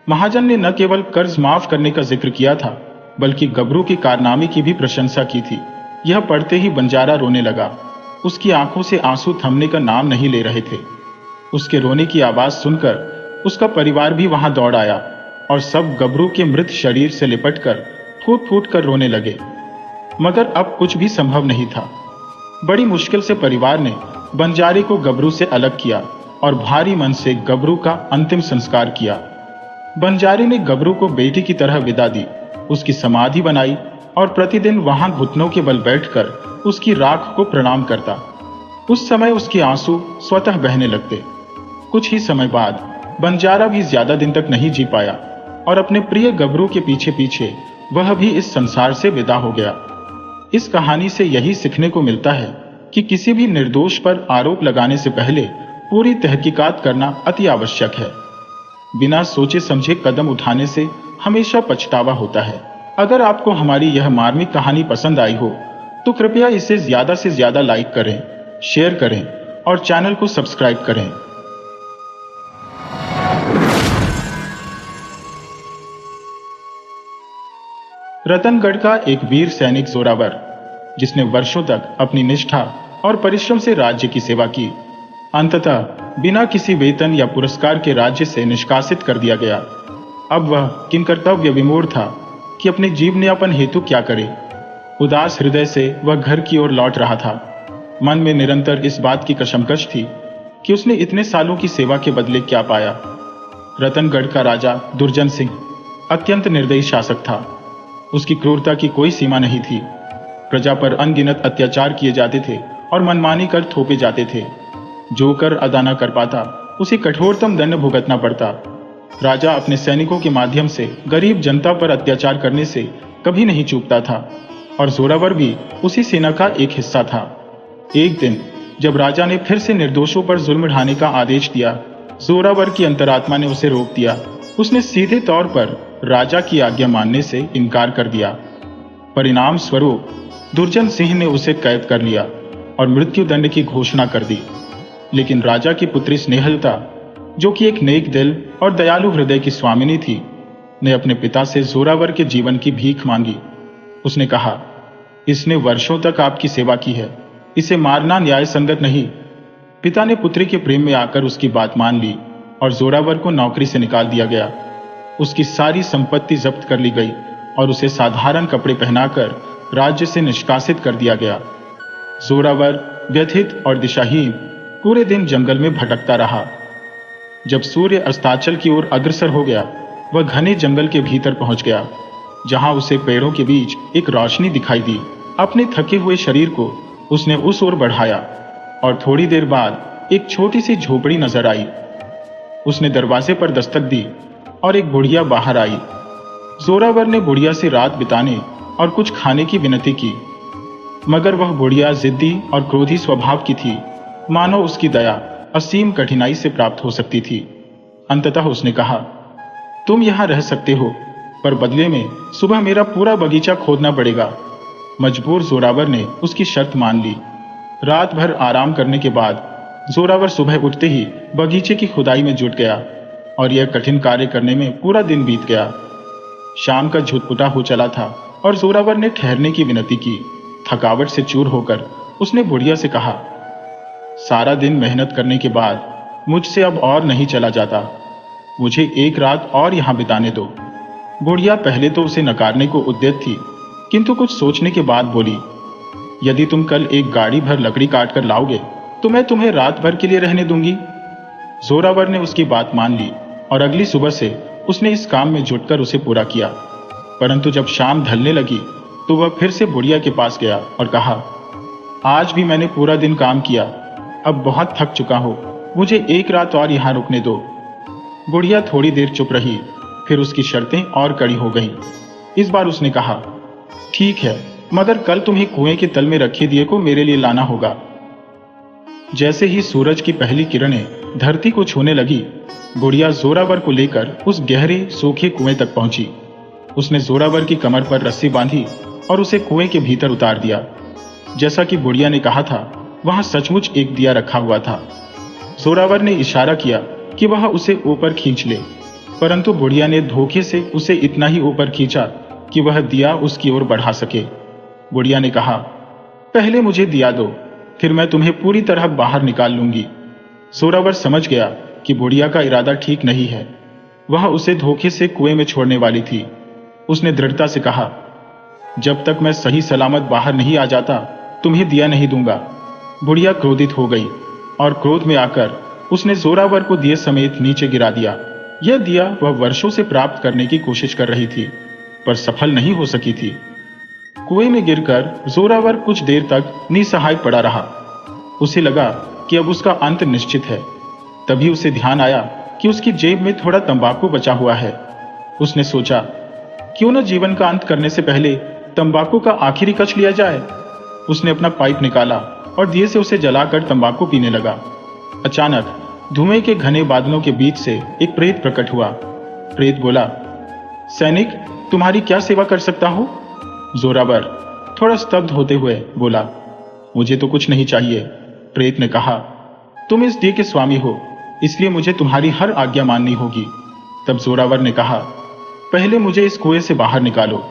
महाजन ने न केवल कर्ज माफ करने का जिक्र किया था, बल्कि गबरू के कारनामे की भी प्रशंसा की थी। यह पढ़ते ही बंजारा रोने लगा। उसकी आंखों से आंसू थमने का नाम नहीं ले रहे थे। उसके रोने की आवाज सुनकर उसका परिवार भी वहां दौड़ आया और सब गबरू के मृत शरीर से लिपटकर फूट फूट कर रोने लगे। मगर अब कुछ भी संभव नहीं था। बड़ी मुश्किल से परिवार ने बंजारे को गबरू से अलग किया और भारी मन से गबरू का अंतिम संस्कार किया। बंजारे ने गबरू को बेटी की तरह विदा दी, उसकी समाधि बनाई और प्रतिदिन वहां घुटनों के बल बैठकर उसकी राख को प्रणाम करता। उस समय उसके आंसू स्वतः बहने लगते। कुछ ही समय बाद बंजारा भी ज्यादा दिन तक नहीं जी पाया और अपने प्रिय गबरू के पीछे पीछे वह भी इस संसार से विदा हो गया। इस कहानी से यही सीखने को मिलता है कि किसी भी निर्दोष पर आरोप लगाने से पहले पूरी तहकीकात करना अति आवश्यक है। बिना सोचे समझे कदम उठाने से हमेशा पछतावा होता है। अगर आपको हमारी यह मार्मिक कहानी पसंद आई हो तो कृपया इसे ज्यादा से ज्यादा लाइक करें, शेयर करें और चैनल को सब्सक्राइब करें। रतनगढ़ का एक वीर सैनिक जोरावर, जिसने वर्षों तक अपनी निष्ठा और परिश्रम से राज्य की सेवा की, अंततः बिना किसी वेतन या पुरस्कार के राज्य से निष्कासित कर दिया गया। अब वह किंकर्तव्य विमूढ़ था कि अपने जीवनयापन हेतु क्या करे। उदास हृदय से वह घर की ओर लौट रहा था। मन में निरंतर इस बात की कशमकश थी कि उसने इतने सालों की सेवा के बदले क्या पाया। रतनगढ़ का राजा दुर्जन सिंह अत्यंत निर्दयी शासक था। उसकी क्रूरता की कोई सीमा नहीं थी। प्रजा पर अनगिनत अत्याचार किए जाते थे और मनमानी कर थोपे जाते थे। जो कर अदा न कर पाता उसे कठोरतम दंड भुगतना पड़ता। राजा अपने सैनिकों के माध्यम से गरीब जनता पर अत्याचार करने से कभी नहीं चूकता था और जोरावर भी उसी सेना का एक हिस्सा था। एक दिन जब राजा ने फिर से निर्दोषों पर जुल्म ढाने का आदेश दिया, जोरावर की अंतरात्मा ने उसे रोक दिया। उसने सीधे तौर पर राजा की आज्ञा मानने से इनकार कर दिया। परिणाम स्वरूप दुर्जन सिंह ने उसे कैद कर लिया और मृत्यु दंड की घोषणा कर दी। लेकिन राजा की पुत्री स्नेहलता, जो कि एक नेक दिल और दयालु हृदय की स्वामिनी थी, ने अपने पिता से जोरावर के जीवन की भीख मांगी। उसने कहा, इसने वर्षों तक आपकी सेवा की है, इसे मारना न्याय संगत नहीं। पिता ने पुत्री के प्रेम में आकर उसकी बात मान ली और जोरावर को नौकरी से निकाल दिया गया। उसकी सारी संपत्ति जब्त कर ली गई और उसे साधारण कपड़े पहनाकर राज्य से निष्कासित कर दिया गया। जोरावर व्यथित और दिशाहीन पूरे दिन जंगल में भटकता रहा। जब सूर्य अस्ताचल की ओर अग्रसर हो गया, वह घने जंगल के भीतर पहुंच गया, जहां उसे पेड़ों के बीच एक रोशनी दिखाई दी। अपने थके हुए शरीर को उसने उस ओर बढ़ाया और थोड़ी देर बाद एक छोटी सी झोपड़ी नजर आई। उसने दरवाजे पर दस्तक दी और एक बुढ़िया बाहर आई। जोरावर ने बुढ़िया से रात बिताने और कुछ खाने की विनती की, मगर वह बुढ़िया जिद्दी और क्रोधी स्वभाव की थी, मानो उसकी दया असीम कठिनाई से प्राप्त हो सकती थी। अंततः उसने कहा, तुम यहां रह सकते हो, पर बदले में सुबह मेरा पूरा बगीचा खोदना पड़ेगा। मजबूर जोरावर ने उसकी शर्त मान ली। रात भर आराम करने के बाद जोरावर सुबह उठते ही बगीचे की खुदाई में जुट गया और यह कठिन कार्य करने में पूरा दिन बीत गया। शाम का झुटपुटा हो चला था और जोरावर ने ठहरने की विनती की। थकावट से चूर होकर उसने बुढ़िया से कहा, सारा दिन मेहनत करने के बाद मुझसे अब और नहीं चला जाता, मुझे एक रात और यहां बिताने दो। बुढ़िया पहले तो उसे नकारने को उद्यत थी, किंतु कुछ सोचने के बाद बोली, यदि तुम कल एक गाड़ी भर लकड़ी काट कर लाओगे तो मैं तुम्हें रात भर के लिए रहने दूंगी। जोरावर ने उसकी बात मान ली और अगली सुबह से उसने इस काम में जुटकर उसे पूरा किया। परंतु जब शाम ढलने लगी तो वह फिर से बुढ़िया के पास गया और कहा, आज भी मैंने पूरा दिन काम किया, अब बहुत थक चुका हूं, मुझे एक रात और यहां रुकने दो। बुढ़िया थोड़ी देर चुप रही, फिर उसकी शर्तें और कड़ी हो गईं। इस बार उसने कहा, ठीक है, मगर कल तुम्हें कुएं के तल में रखे दिए को मेरे लिए लाना होगा। जैसे ही सूरज की पहली किरणें धरती को छूने लगी, बुढ़िया जोरावर को लेकर उस गहरे सूखे कुएं तक पहुंची। उसने जोरावर की कमर पर रस्सी बांधी और उसे कुएं के भीतर उतार दिया। जैसा कि बुढ़िया ने कहा था, वहां सचमुच एक दिया रखा हुआ था। जोरावर ने इशारा किया कि वह उसे ऊपर खींच ले, परंतु बुढ़िया ने धोखे से उसे इतना ही ऊपर खींचा कि वह दिया उसकी ओर बढ़ा सके। बुढ़िया ने कहा, पहले मुझे दिया दो, फिर मैं तुम्हें पूरी तरह बाहर निकाल लूंगी। जोरावर समझ गया कि बुढ़िया का इरादा ठीक नहीं है। वह उसे धोखे से कुएं में छोड़ने वाली थी। उसने दृढ़ता से कहा, जब तक मैं सही सलामत बाहर नहीं आ जाता, तुम्हें दिया नहीं दूंगा। बुढ़िया क्रोधित हो गई और क्रोध में आकर उसने जोरावर को दिए समेत नीचे गिरा दिया। यह दिया वह वर्षों से प्राप्त करने की कोशिश कर रही थी, पर सफल नहीं हो सकी थी। कुएं में गिरकर जोरावर कुछ देर तक निसहाय पड़ा रहा। उसे लगा कि अब उसका अंत निश्चित है। तभी उसे ध्यान आया कि उसकी जेब में थोड़ा तंबाकू बचा हुआ है। उसने सोचा, क्यों न जीवन का अंत करने से पहले तंबाकू का आखिरी कच लिया जाए। उसने अपना पाइप निकाला और दिए से उसे जलाकर तंबाकू पीने लगा। अचानक धुएं के घने बादलों के बीच से एक प्रेत प्रकट हुआ। प्रेत बोला, सैनिक, तुम्हारी क्या सेवा कर सकता हूं? जोरावर थोड़ा स्तब्ध होते हुए बोला, मुझे तो कुछ नहीं चाहिए। प्रेत ने कहा, तुम इस दिए के स्वामी हो, इसलिए मुझे तुम्हारी हर आज्ञा माननी होगी। तब जोरावर ने कहा, पहले मुझे इस कुएं से बाहर निकालो।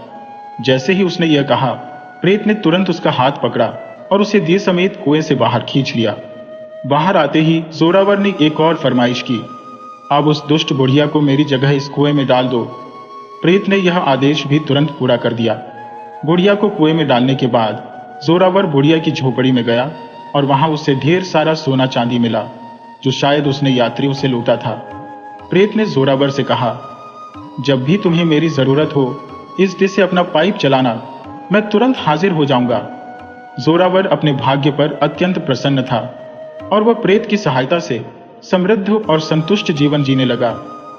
जैसे ही उसने यह कहा, प्रेत ने तुरंत उसका हाथ पकड़ा और उसे दिए समेत कुएं से बाहर खींच लिया। बाहर आते ही जोरावर ने एक और फरमाइश की, अब उस दुष्ट बुढ़िया को मेरी जगह इस कुएं में डाल दो। प्रेत ने यह आदेश भी तुरंत पूरा कर दिया। बुढ़िया को कुएं में डालने के बाद जोरावर बुढ़िया की झोपड़ी में गया और वहां उसे ढेर सारा सोना चांदी मिला, जो शायद उसने यात्रियों से लूटा था। प्रेत ने जोरावर से कहा, जब भी तुम्हें मेरी जरूरत हो, इस दिए से अपना पाइप चलाना, मैं तुरंत हाजिर हो जाऊंगा। जोरावर अपने भाग्य पर अत्यंत प्रसन्न था और वह प्रेत की सहायता से समृद्ध और संतुष्ट जीवन जीने लगा।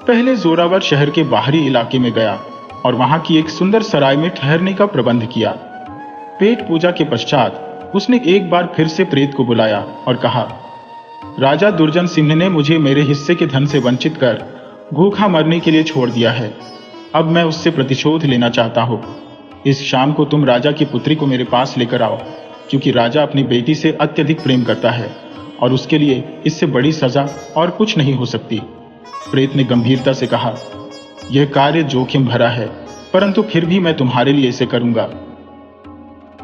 पहले जोरावर शहर के बाहरी इलाके में गया और वहां की एक सुंदर सराय में ठहरने का प्रबंध किया। पेट पूजा के पश्चात उसने एक बार फिर से प्रेत को बुलाया और कहा, राजा दुर्जन सिंह ने मुझे मेरे हिस्से के धन से वंचित कर भूखा मरने के लिए छोड़ दिया है। अब मैं उससे प्रतिशोध लेना चाहता हूं। इस शाम को तुम राजा की पुत्री को मेरे पास लेकर आओ, क्योंकि राजा अपनी बेटी से अत्यधिक प्रेम करता है और उसके लिए इससे बड़ी सजा और कुछ नहीं हो सकती। प्रेत ने गंभीरता से कहा, यह कार्य जोखिम भरा है, परंतु फिर भी मैं तुम्हारे लिए इसे करूंगा।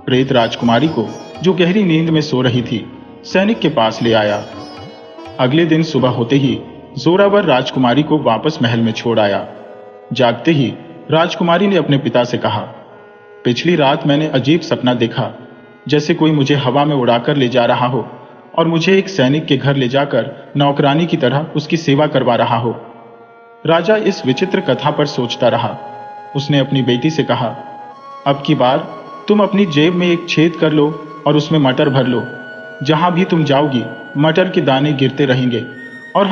प्रेत राजकुमारी को, जो गहरी नींद में सो रही थी, सैनिक के पास ले आया। अगले दिन सुबह होते ही जोरावर राजकुमारी को वापस महल में छोड़ आया। जागते ही राजकुमारी ने अपने पिता से कहा, पिछली रात मैंने अजीब सपना देखा, जैसे कोई मुझे हवा में उड़ाकर ले जा रहा हो और मुझे एक सैनिक के घर ले जाकर नौकरानी की तरह उसकी सेवा करवा रहा हो। राजा इस विचित्र कथा पर सोचता रहा। उसने अपनी बेटी से कहा, अब की बार तुम अपनी जेब में एक छेद कर लो और उसमें मटर भर लो। जहां भी तुम जाओगी, मटर के दाने गिरते रहेंगे